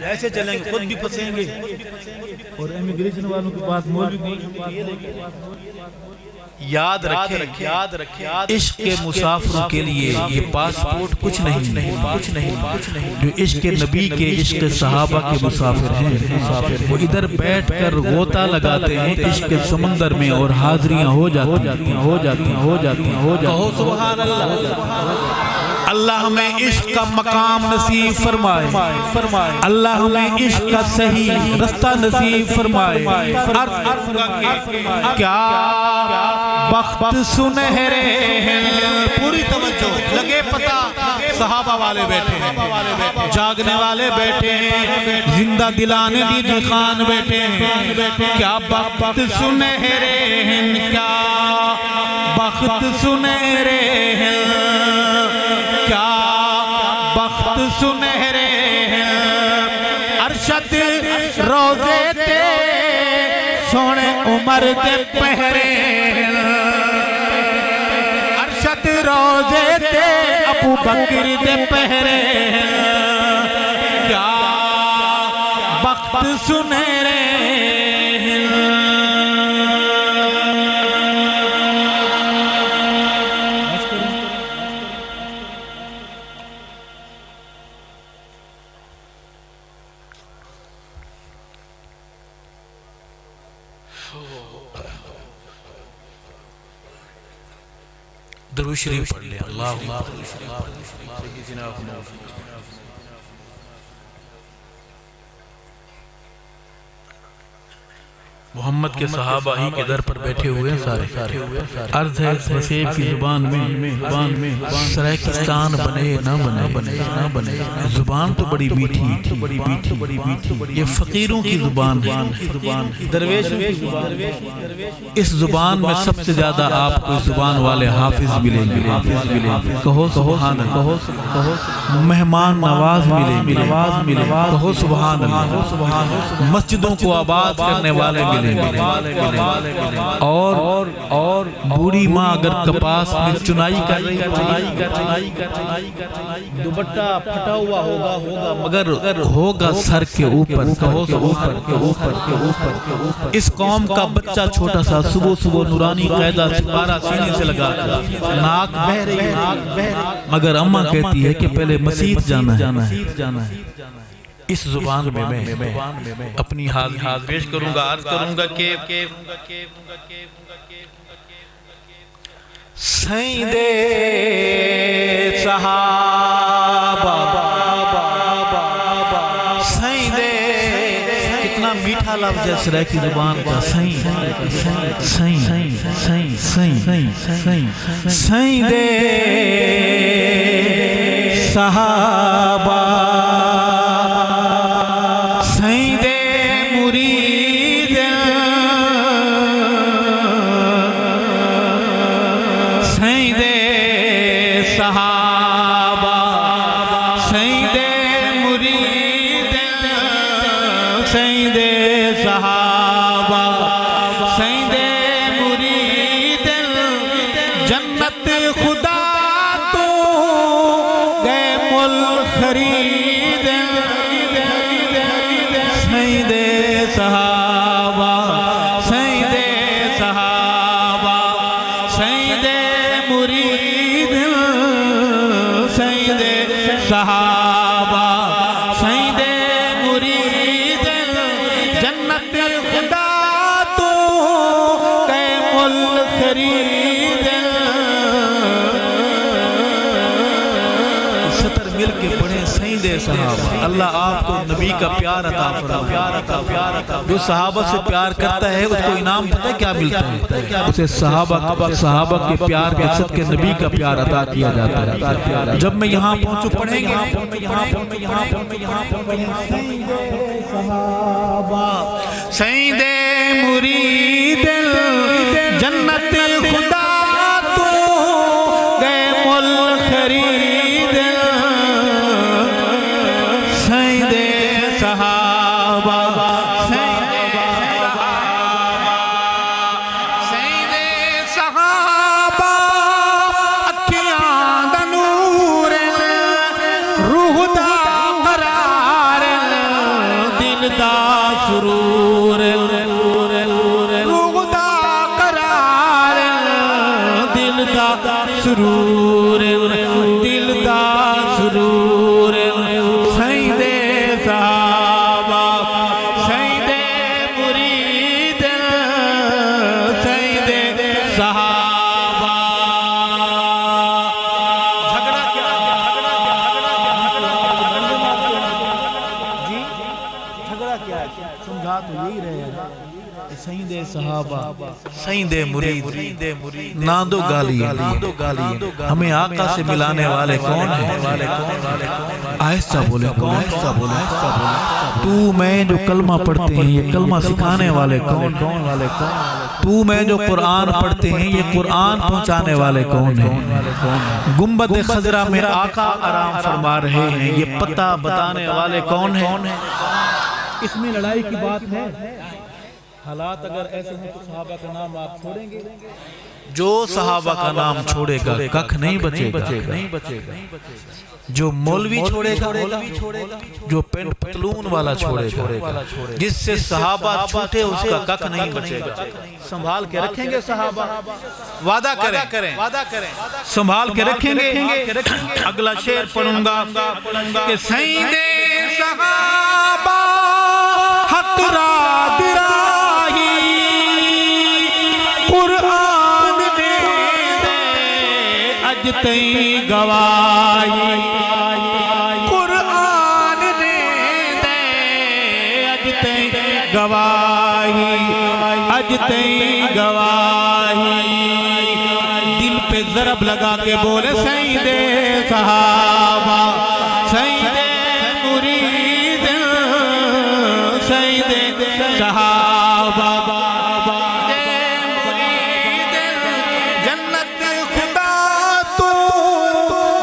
ایسے چلیں گے خود بھی پھنسیں گے اور امیگریشن والوں کے پاس مولوی یاد رکھیں عشق کے مسافروں کے لیے یہ پاسپورٹ کچھ نہیں جو عشق نبی کے عشق صحابہ کے مسافر ہیں وہ ادھر بیٹھ کر غوطہ لگاتے ہیں عشق سمندر میں اور حاضریاں ہو جاتی کہو سبحان اللہ اللہ ہمیں عشق کا مقام نصیب فرمائے اللہ ہمیں عشق کا صحیح رستہ نصیب فرمائے کیا بخت سنہرے ہیں پوری توجہ لگے پتہ صحابہ والے بیٹھے ہیں جاگنے والے بیٹھے ہیں زندہ دلانے دی جی خان بیٹھے ہیں کیا بخت سنہرے ہیں کیا بخت سنہرے ہیں کیا بخت سنہرے ہیں ارشد روزے تے سونے عمر دے پہرے ارشد روزے تے ابو بکر دے پہرے کیا بخت سنہرے درود شریف پڑھ لیں اللہم محمد کے صحابہ ہی کے در پر بیٹھے ہوئے ہیں سارے. عرض ہے اس وسیب کی زبان میں سرائکستان بنے نہ بنے. زبان تو بڑی میٹھی، یہ فقیروں کی زبان ہے، درویشوں کی زبان. اس زبان میں سب سے زیادہ آپ کو اس زبان والے حافظ ملیں گے. کہو سبحان اللہ. مہمان نواز ملیں گے. کہو سبحان اللہ. مسجدوں کو آباد کرنے والے ملیں گے. اور بوڑھی ماں اگر کپاس میں چنائی کر رہی دوپٹہ پھٹا ہوا ہوگا مگر ہوگا سر کے اوپر. کہو اس قوم کا بچہ چھوٹا سا صبح نورانی قاعدہ سپارہ سینے سے لگا ناک بہ رہی ہے مگر اماں کہتی ہے کہ پہلے مسجد جانا ہے. اس زبان میں میں اپنی حاضری پیش کروں گا. عرض کروں گا کہ سیدے صحابہ سیدے، کتنا میٹھا لفظ ہے سرائکی زبان کا. سیدے صحابہ اللہ آپ کو نبی کا پیار عطا فرمائے. جو صحابہ سے پیار کرتا ہے اس کو انعام پتہ کیا ملتا ہے؟ اسے صحابہ کے پیار کے صدقے نبی کا پیار عطا کیا جاتا ہے. جب میں یہاں پہنچوں پڑھیں گے سیدے مرید جنت خدا تو گئے مل خرید. سیندے مرید نہ دو گالی. ہمیں آقا سے ملانے والے کون ہیں؟ آہستہ بولے کون؟ تو میں جو کلمہ پڑھتے ہیں یہ کلمہ سکھانے والے کون؟ تو میں جو قرآن پڑھتے ہیں یہ قرآن پہنچانے والے کون ہیں؟ گنبد خضرہ میں آقا آرام فرما رہے ہیں یہ پتہ بتانے والے کون ہیں؟ اس میں لڑائی کی بات ہے. حالات اگر ایسے ہیں تو صحابہ کا نام آپ چھوڑیں گے؟ جو صحابہ کا نام چھوڑے گا ککھ نہیں بچے گا. جو مولوی چھوڑے گا، جو پینٹ پتلون والا چھوڑے گا، جس سے صحابہ چھوٹے اس کا ککھ نہیں بچے گا. سنبھال کے رکھیں گے صحابہ. وعدہ کریں سنبھال کے رکھیں گے. اگلا شعر پڑھوں گا کہ سیندے صحابہ حق را دراہی قرآن دے اج تئیں گواہی. قرآن دے اج گواہی اج تئیں گواہی دل پہ ضرب لگا کے بولے سید صحابہ سید مرید سید صحابہ جنت خدا تو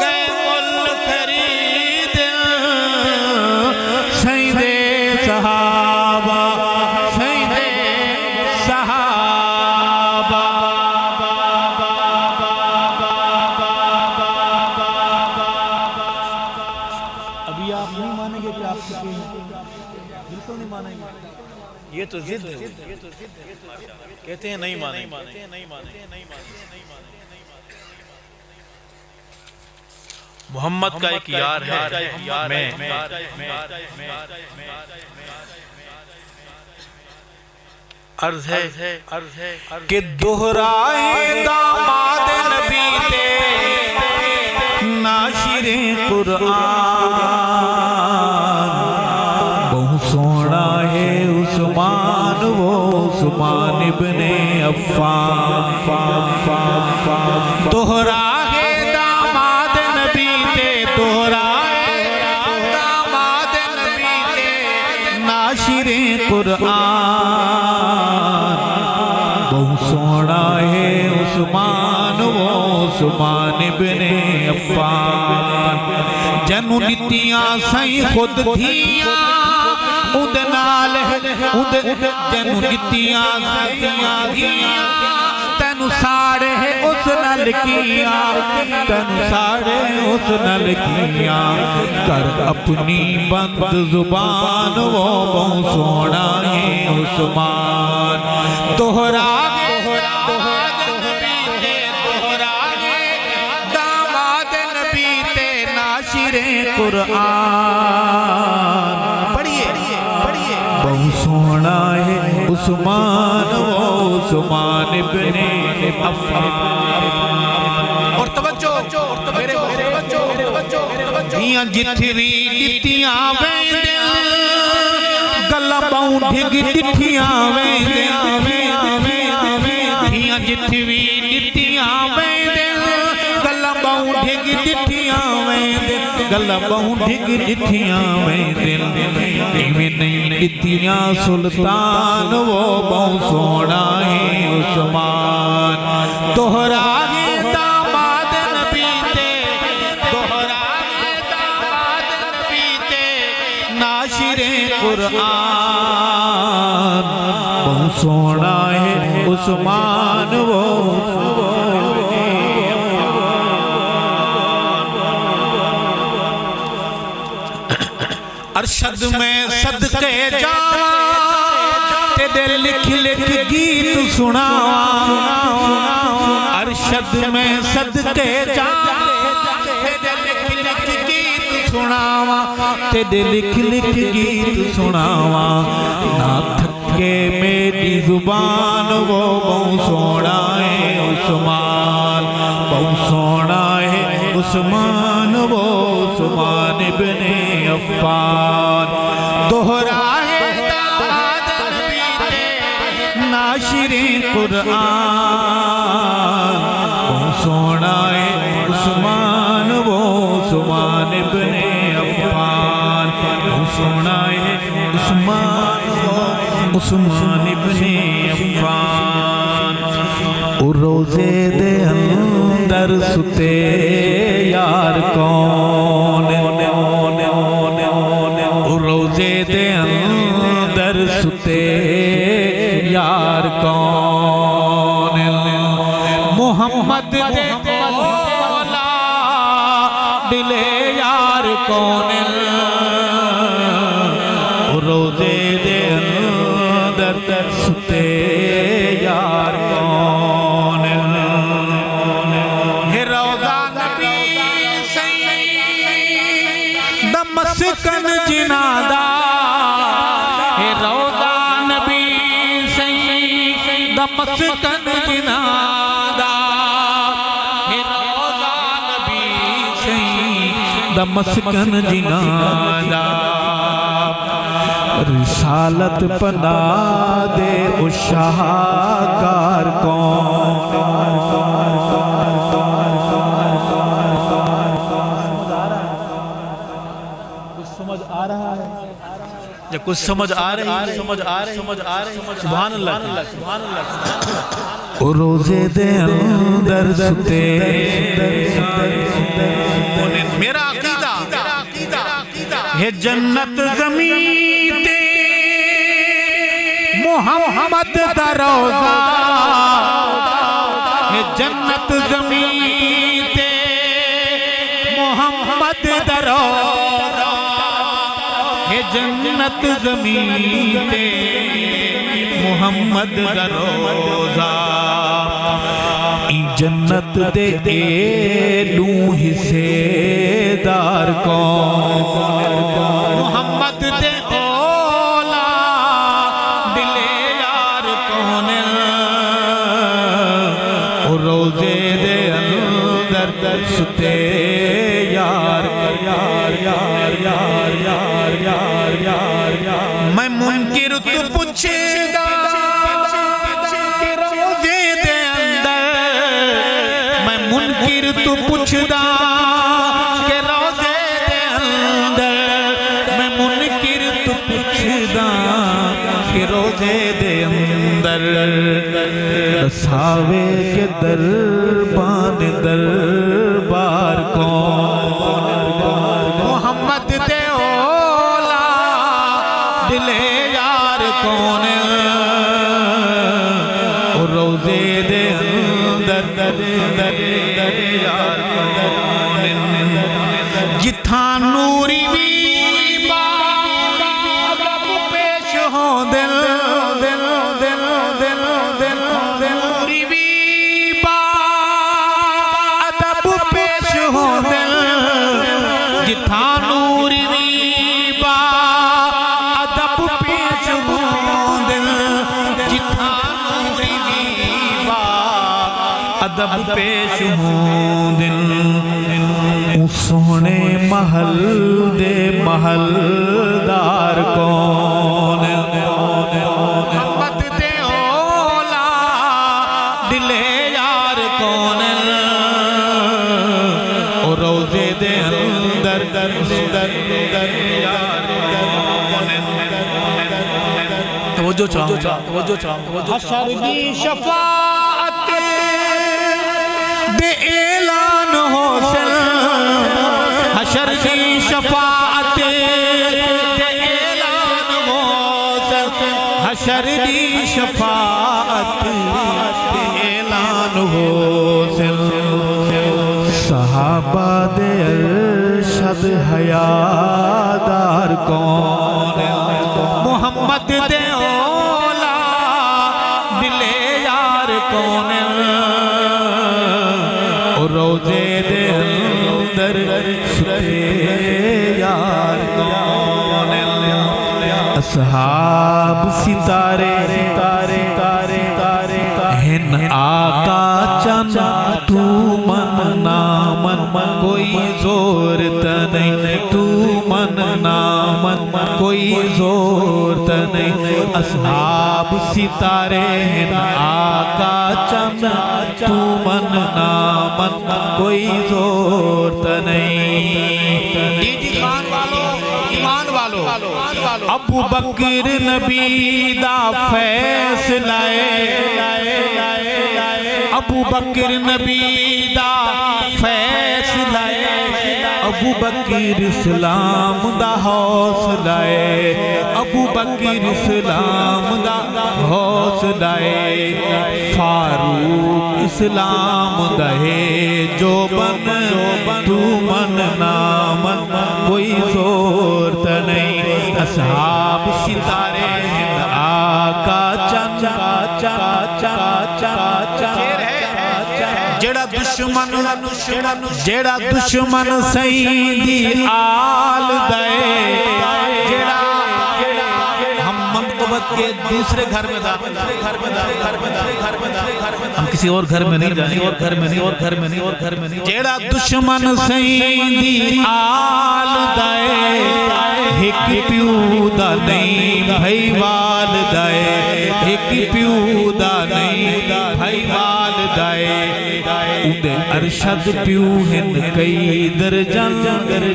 گئے مل خرید سید صحابہ سید صحابہ ابھی آپ نہیں مانیں گے کہ آپ سکے ہیں، بالکل نہیں مانیں گے. یہ تو ضد ہے، کہتے ہیں نہیں مانیں گے. محمد کا ایک یار ہے میں عرض ہے کہ دہرائے داماد نبی تے ناشر قرآن بہت سونا ہے عثمان وہ عثمان ابن عفان دہرائے داماد نبی تے دہرائے داماد نبی تے ناشر قرآن بہت سونا ہے عثمان وہ عثمان ابن عفان جنو نتیاں سائیں خود دھیاں اُد نال جنو نتیاں سائیں دھیاں تینو ساڑے اس نل کیاں تینو ساڑے اس نل کیاں کر اپنی بند زبان وہ بہت سونا ہے عثمان دہرا قرآن پڑھئے بہت سونا ہے عثمان وہ عثمان ابن عفان اور توجہ میرے دھیاں جتھری ڈٹیاں ویندیاں گلہ باؤں ڈھگ ڈٹیاں ویندیاں دھیاں جتھری ڈٹیاں ویندیاں گلہ باؤں ڈھگ ڈٹیاں ویندیاں گلہ باؤں ڈھگ ڈٹیاں ویندیاں ایویں نہیں ڈٹیاں سلطان وہ بہت سونا ہے عثمان دہرا داماد نبی تے دہرا داماد نبی تے ناشر قرآن بہت سونا ہے عثمان وہ ارشد میں صدقے جاواں تیرے لکھ لکھ گیت سناواں ارشد میں صدقے جاواں تیرے لکھ لکھ گیت سناواں تیرے لکھ لکھ گیت سناواں نہ تھکے میری زبان وہ بہت سونا ہے عثمان بہت سونا ہے عثمان وہ عثمان ابن عفان دہرا ہے داماد نبی تے ناشر قرآن بہت سونا ہے عثمان وہ عثمان ابن عفان بہت سونا ہے عثمان وہ عثمان ابن عفان روزے دے اندر ستے یار کون روزے دے اندر ستے یار کون محمد دے مولا دلے یار کون روزے دے اندر ستے یار کون روزہ نبی سید دمسکن جنادا روزہ نبی سید دمسکن جنادا روزہ نبی سید دمسکن جنادا رسالت پنا دے اس شاہکار سمجھ آ رہا ہے یا کچھ سمجھ آ رہی ہے سبحان اللہ روزے دے اندر ستے میرا عقیدہ ہے جنت زمین تے محمد دا روزہ ہے جنت زمین تے محمد دا روزہ ہے جنت زمین تے محمد دا روزہ ای جنت دے لوں حصے دار کون محمد دے اولا دلے یار کون روزے دے اندر ستے یار میں منکر تو پوچھے گا منکر تو پوچھدا کہ روزے دے اندر میں منکر تو پوچھدا کہ روزے دے اندر رساوے کے دربان دربار کون محمد دے اولا دلے یار کون روزے دے اندر جتھاں نوری بھی باب پیش ہو دل نوری بھی باب پیش ہو دل جتھاں نوری بھی باب پیش ہو دل جتھاں نوری بھی ادب پیش ہوں دل سونے محل دے محلدار کون محمد دے اولا دلے یار کون اور روزے دے اندر یار توجہ چاہوں حشر دی شفاعت دے اعلان حسن حشر دی شفاعت دے اعلان حسن حشر دی شفاعت دے اعلان حسن صحابہ دے ارشد حیادار کون محمد دے اولا دلے یار کون روزے دے اندر ستے یار کون اصحاب ستارے ہن آقا چند تو من نامن کوئی زور تنہیں تو من نامن کوئی زور تنہیں اصحاب ستارے ہن آقا چند تو من نامن کوئی زور تنہیں دیدی خان ایمان والو ابو بکر نبی دا فیصلہ ابو بکر نبی دا فیصلہ ابو بکر اسلام دا حوصلہ ابو بکر اسلام دا حوصلہ فاروق اسلام دا ہے جو بن تو من نامن کوئی زورت نہیں اصحاب ستارے آقا چند جیڑا دشمن سیدی آل دے جیڑا ہم منقبت کہ دوسرے گھر میں تھا، ہم کسی اور گھر میں نہیں جائیں، جیڑا دشمن سیندی آل دائے ایک پیو دا نہیں بھائی وال دائے، ایک پیو دا نہیں بھائی وال دائے، اُدے ارشد پیو ہن کئی درجن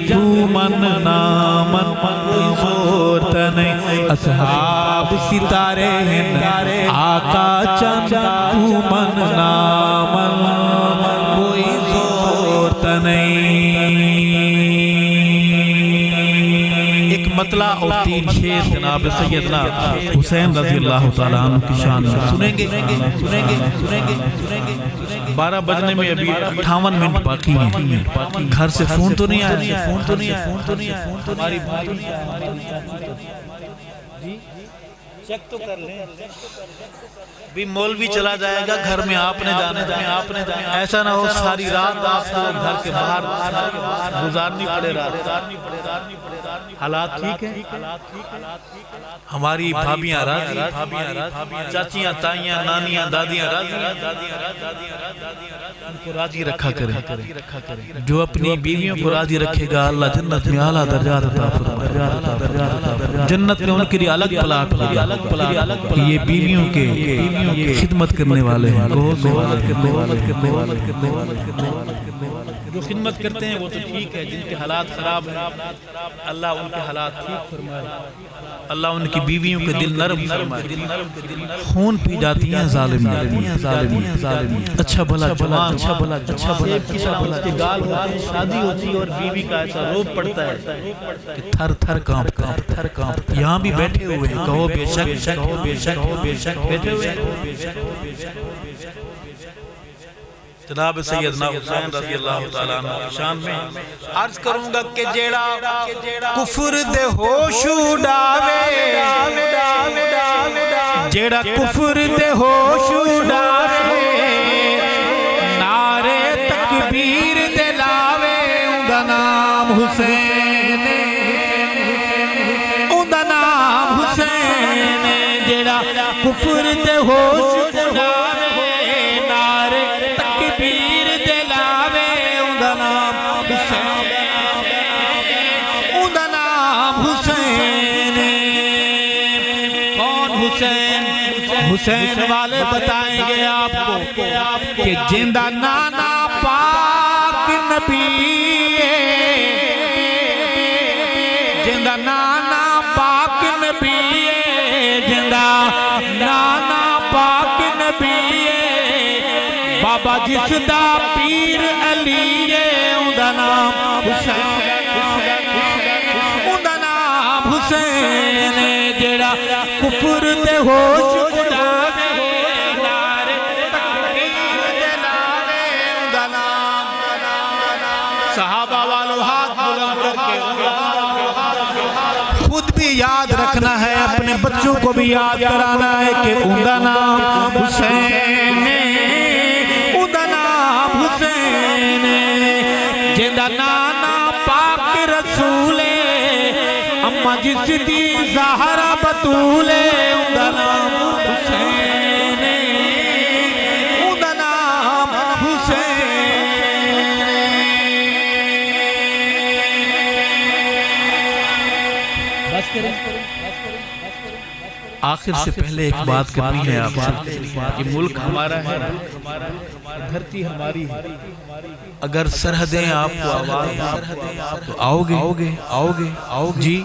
تو من نامن زور تنیں، اصحاب ستارے ہن آقا چند تو من نامن کوئی زور تنیں۔ ایک مطلع اور 3 شعر جناب سیدنا حسین رضی اللہ تعالیٰ عنہ کی شان میں سنیں گے۔ 12 بجنے میں ابھی 58 منٹ باقی ہیں، گھر سے فون تو نہیں آیا، ہماری بھائی چیک تو کر لیں، بھی مولوی چلا جائے گا گھر میں آپ نے جانا ہے، ایسا نہ ہو ساری رات آپ کو گھر کے باہر گزارنی پڑے رات۔ حالات ٹھیک ہیں، ہماری بھابیاں راضی، چاچیاں تائیاں نانیاں دادیاں راضی، ان کو راضی رکھا کریں، جو اپنی بیویوں کو راضی رکھے گا اللہ جنت میں اعلیٰ درجات عطا فرمائے، جنت میں ان کے لیے الگ پلاٹ ہوگا، یہ بیویوں کے خدمت کرنے والے ہیں، جو خدمت کرتے ہیں وہ تو ٹھیک ہے، جن کے حالات خراب ہیں اللہ ان کے حالات ٹھیک فرمائے، اللہ ان کی بیویوں کے دل نرم فرمائے، خون پی جاتی ہیں ظالم، اچھا بھلا جوان، کے گال ہوتے ہیں، شادی ہوتی ہے اور بیوی کا ایسا روب پڑتا ہے کہ تھر تھر کانپ، یہاں بھی بیٹھے ہوئے ہیں، کہو بے شک بیٹھے ہوئے ہیں۔ جناب سیدنا حسین رضی اللہ تعالیٰ عنہ کی شان میں عرض کروں گا کہ جیڑا کفر دے ہوش اڑاوے، جیڑا کفر دے ہوش اڑاوے، نعرے تکبیر دے لاوے، اوندا نام حسین، اوندا نام حسین، جیڑا کفر دے ہوش اڑاوے، حسین والے بتائیں گے آپ کو کہ جندہ نانا پاک نبی، جندہ نانا پاک نبی، جندہ نانا پاک نبی، بابا جس دا پیر علی، اوندا نام حسین، اوندا نام حسین، جیڑا کفر دے ہوش یاد رکھنا ہے، اپنے بچوں کو بھی یاد کرانا ہے کہ اوندا نام حسین، اوندا نام حسین، جندہ نانا پاک رسول، اما جس دی زہرا بطول، اوندا نام حسین، اوندا نام حسین۔ آخر سے پہلے ایک بات کرنی ہے آپ سے، یہ ملک ہمارا ہے، دھرتی ہماری ہے، اگر سرحدیں آپ کو آواز تو آؤ گے جی،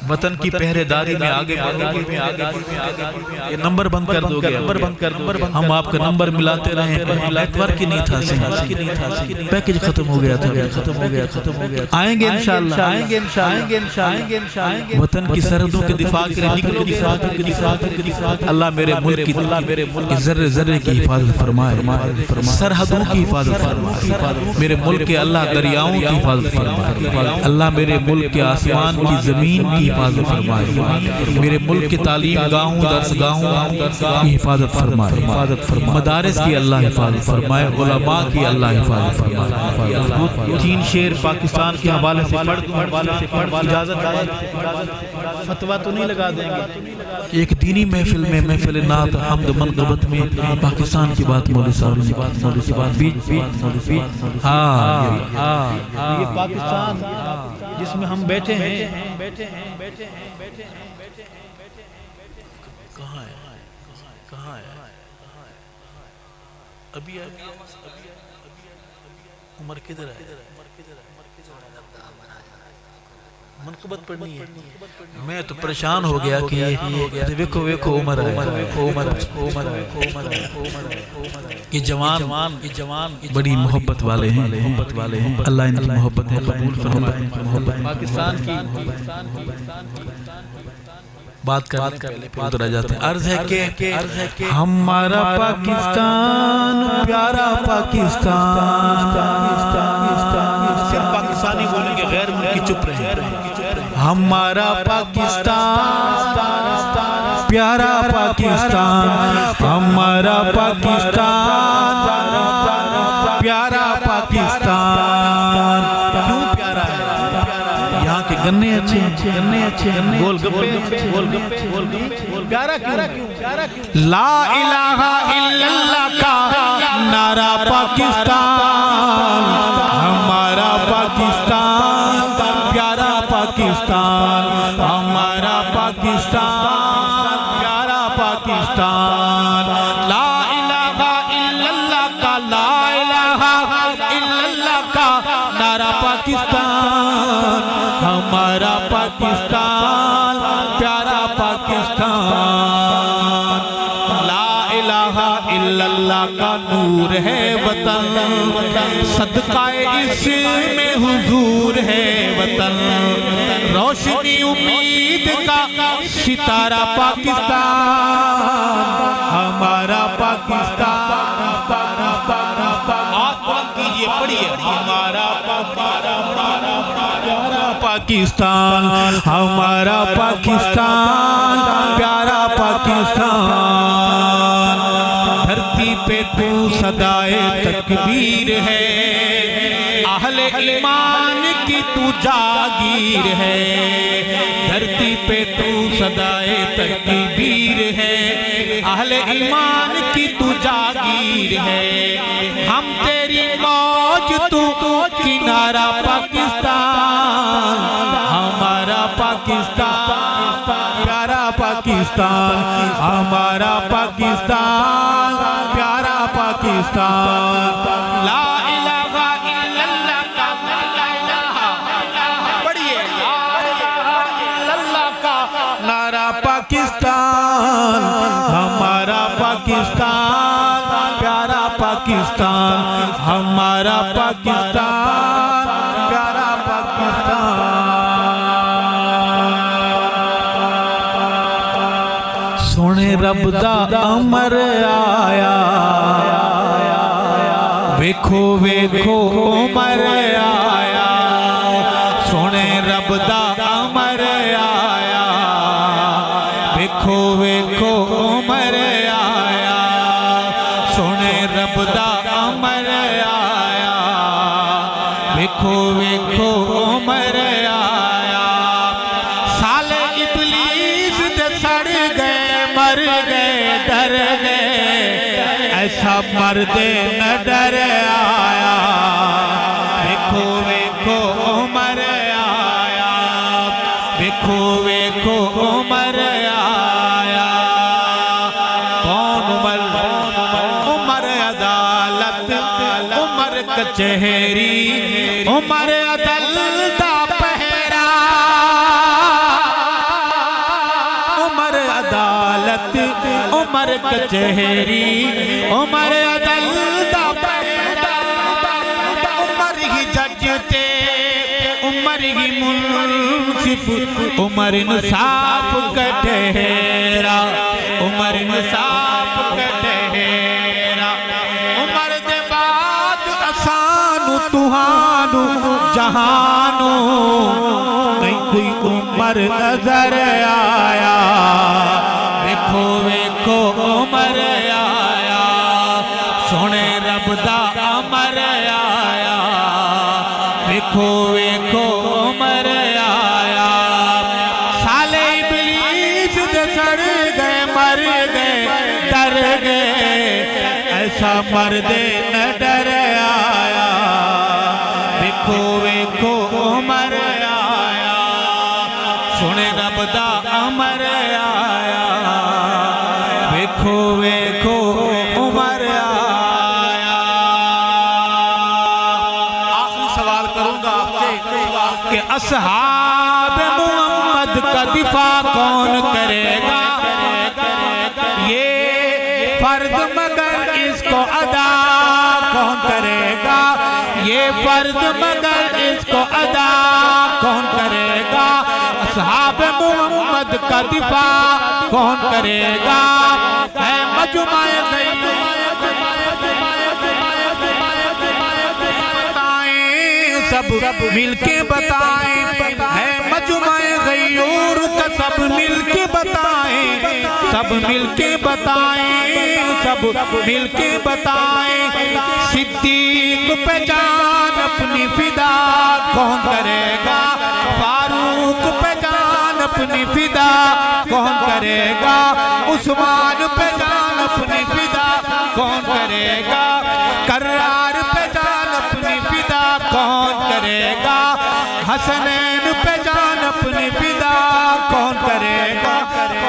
وطن کی پہرے داری میں آگے یہ نمبر بند کر دو گے، ہم آپ کا نمبر ملاتے رہیں، نیٹ ورک ہی نہیں تھا، پیکج ختم ہو گیا تھا، آئیں گے انشاءاللہ، وطن کی سرحدوں کے دفاع کے لیے نکلو، اللہ میرے ملک کی ذرے ذرے کی حفاظت فرمائے، سرحدوں کی حفاظت فرمائے، میرے ملک کے اللہ دریاؤں کی حفاظت فرمائے، اللہ میرے ملک کے آسمان کی زمین کی حفاظت فرمائے، میرے ملک کے تعلیم گاہوں درسگاہوں کی حفاظت فرمائے، مدارس کی اللہ حفاظت فرمائے، علماء کی اللہ حفاظت فرمائے۔ 3 شعر پاکستان کے حوالے سے پڑھ، اجازت فتویٰ تو نہیں لگا لگا دیں گے. ایک دینی محفل میں محفل نعت حمد منقبت میں پاکستان کی بات مولوی صاحب نے یہ پاکستان جس میں ہم بیٹھے ہیں کہاں ہے ابھی عمر کدھر ہے منقبت پڑھنی ہے. میں تو پریشان ہو گیا کہ ویکھو عمر ہے یہ جوان بڑی محبت والے ہیں. اللہ ان کی محبت ہے قبول فرمائے. پاکستان کی بات کرنے پہلے ادھر آ جاتے ہیں. عرض ہے کہ ہمارا پاکستان پیارا پاکستان. صرف پاکستانی بولیں گے غیر ملکی چپ رہے. ہمارا پاکستان پیارا پاکستان. ہمارا پاکستان پیارا پاکستان. کیوں پیارا ہے؟ یہاں کے گنے اچھے گول گپے پیارا کیوں؟ لا الہ الا اللہ کا نعرہ پاکستان. ہمارا پاکستان پیارا پاکستان. ہمارا پاکستان پیارا پاکستان. لا الہ الا اللہ کا لا الہ الا اللہ کا نعرہ پاکستان. ہمارا پاکستان پیارا پاکستان. لا الہ الا اللہ کا نور ہے وطن. صدقہ اس میں حضور ہے وطن. روشنی امید کا ستارہ پاکستان. ہمارا پاکستان کیجئے پڑھیے. ہمارا پاکستان ہمارا پاکستان پیارا پاکستان. دھرتی پہ تو صدائے تکبیر ہے. اہل ایمان کی تو جاگیر ہے. دھرتی پہ تو صدائے تکبیر ہے. اہل ایمان کی تو جاگیر ہے. ہم تیری موج تو کنارہ پاکستان. ہمارا پاکستان پیارا پاکستان. ہمارا پاکستان پیارا پاکستان. لا الہ الا اللہ کا پڑھیے. لا الہ الا اللہ کا نعرہ پاکستان. ہمارا پاکستان پیارا پاکستان. ہمارا پاکستان پیارا پاکستان. سونے رب دا امر آیا. ویکھو عمر آیا. سونے رب دا امر آیا. ویکھو عمر آیا. سونے رب دا امر آیا. ویکھو عمر آیا. سالے ابلیس دے سڑ گئے مر گئے ڈر گئے. ایسا مرد نہ ڈر آیا. ویکھو عمر آیا. ویکھو عمر آیا. کون عمر عدالت عمر کچہری عمر عدل دا پہرا. عمر عدالت عمر کچہری عمر عدل دا پہرا. عمر ہی جج تے عمر ہی منصف عمر انصاف کٹہرا. عمر انصاف کٹہرا. عمر دے بعد اسانو تہانو جہانو نہیں کوئی عمر نظر آیا. ویکھو عمر آیا. سونے رب دا امر آیا. ویکھو عمر آیا. سالے ابلیس ایسا مرد نہ ڈر آیا ویکھو ویکھو عمر آیا سنے رب دا امر آیا ویکھو ویکھو عمر آیا آخری سوال کروں گا آپ سے کہ اصحاب محمد کا دفاع کون کرے گا یہ فرض مگر اس کو ادا کون کرے گا یہ فرض مگر اس کو ادا کون کرے گا اصحاب محمد کا دفاع کون کرے گا ہے مجمع سب مل کے بتائیں ہے مجمع غیور کا سب مل کے بتائیں سب مل کے بتائیں سب مل کے بتائیں صدیق پہ جان اپنی فدا کون کرے گا فاروق پہ جان اپنی فدا کون کرے گا عثمان پہ جان اپنی فدا کون کرے گا کرار پہ جان اپنی فدا کون کرے گا حسنین پہ جان اپنی فدا کون کرے گا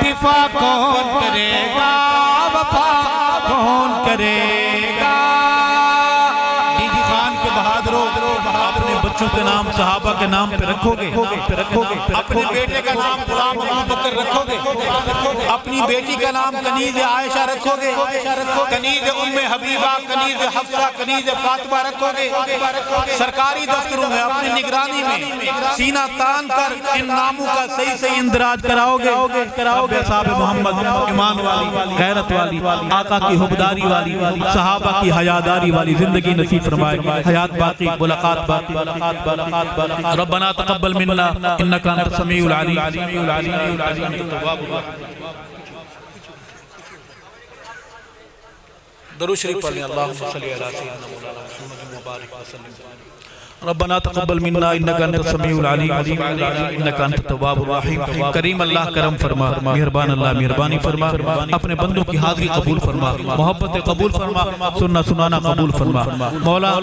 دفاع کون کرے گا وفا کون کرے گا دیدی خان کے بہادروں اپنے بچوں کے نام صحابہ کے نام پہ رکھو گے اپنے بیٹے کا نام غلام ابو بکر رکھو گے اپنی بیٹی کا نام کنیز عائشہ رکھو گے کنیز ام حبیبہ کنیز حفصہ کنیز فاطمہ رکھو گے سرکاری دفتروں میں اپنی نگرانی میں سینہ تان کر ان ناموں کا صحیح صحیح اندراج کراؤ گے صحابہ محمد ایمان والی غیرت والی آقا کی حبداری والی صحابہ کی حیاداری والی زندگی نصیب فرمائے حیات باقی ملاقات باقی ربنا تقبل منا انکا انت السمیع العلیم درود شریف پڑھیں اللہم صلی علی سیدنا مولانا محمد مبارک وسلم ربنا تقبل منا انکا انت السمیع العلیم انکا انت التواب الرحیم کریم اللہ کرم فرما مہربان اللہ مہربانی فرما اپنے بندوں کی حاضری قبول فرما محبت قبول فرما سننا سنانا قبول فرما مولا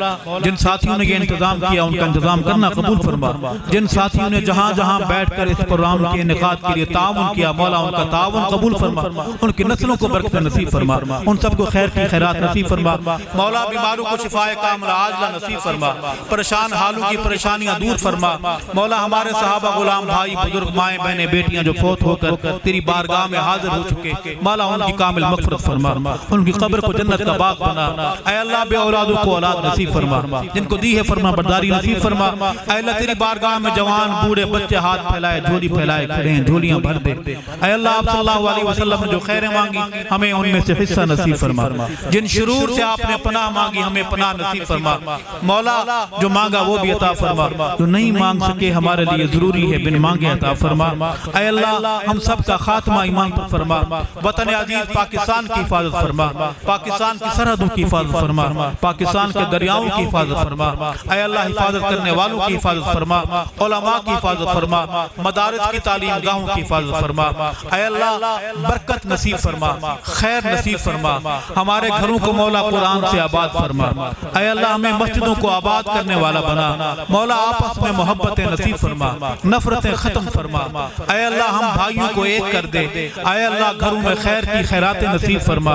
جن ساتھیوں نے یہ انتظام کیا ان کا انتظام کرنا قبول فرما جن ساتھیوں نے جہاں جہاں بیٹھ کر اس پروگرام کے انعقاد کے لیے تعاون کیا مولا ان کا تعاون قبول فرما ان کی نسلوں کو برکت نصیب فرما ان سب کو خیر کی خیرات نصیب فرما مولا بیماروں کو شفاء کاملہ عاجلہ نصیب فرما پریشان حالوں کی پریشانیاں دور فرما مولا ہمارے صحابہ غلام بھائی بزرگ مائیں بہنیں بیٹیاں جو فوت ہو کر تیری بارگاہ میں حاضر ہو چکے مولا ان کی کامل مغفرت فرما ان کی قبر کو جنت کا باغ بنا اے اللہ بے اولادوں کو اولاد نصیب فرما جن کو دی ہے فرما برداری نصیب فرما اے اللہ تیری بارگاہ میں جوان بوڑھے بچے ہاتھ پھیلائے جھولی پھیلائے کھڑے ہیں جھولیاں بھر دے اے اللہ آپ صلی اللہ علیہ وسلم نے جو خیریں مانگی ہمیں ان میں سے حصہ نصیب فرما جن شرور سے آپ نے پناہ مانگی ہمیں پناہ نصیب فرما مولا جو مانگا وہ بھی عطا فرما جو نہیں مانگ سکے ہمارے لیے ضروری ہے بن مانگے عطا فرما اے اللہ ہم سب کا خاتمہ ایمان پر فرما وطن عزیز پاکستان کی حفاظت فرما پاکستان کی سرحدوں کی حفاظت فرما پاکستان کے دریاؤں کی حفاظت فرما اے اللہ حفاظت کرنے والوں کی حفاظت فرما علماء کی حفاظت فرما مدارس کی تعلیم گاہوں کی حفاظت فرما اے اللہ برکت نصیب فرما خیر نصیب فرما ہمارے گھروں کو مولا قرآن سے آباد فرما اے اللہ ہمیں مسجدوں کو آباد کرنے والا بنا مولا آپس میں محبتیں نصیب فرما نفرتیں ختم فرما اے اللہ ہم بھائیوں کو ایک کر دے اے اللہ گھروں میں خیر کی خیراتیں نصیب فرما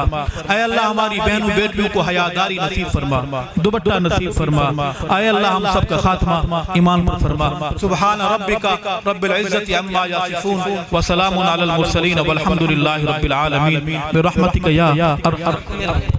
اے اللہ ہماری بہنوں بیٹیوں کو حیاداری نصیب فرما دوپٹہ نصیب فرما اے اللہ ہم سب کا خاتمہ ایمان پر فرما سبحان ربک رب العزت عما یصفون وسلام علی المرسلین والحمد للہ رب العالمین برحمتک یا ارحم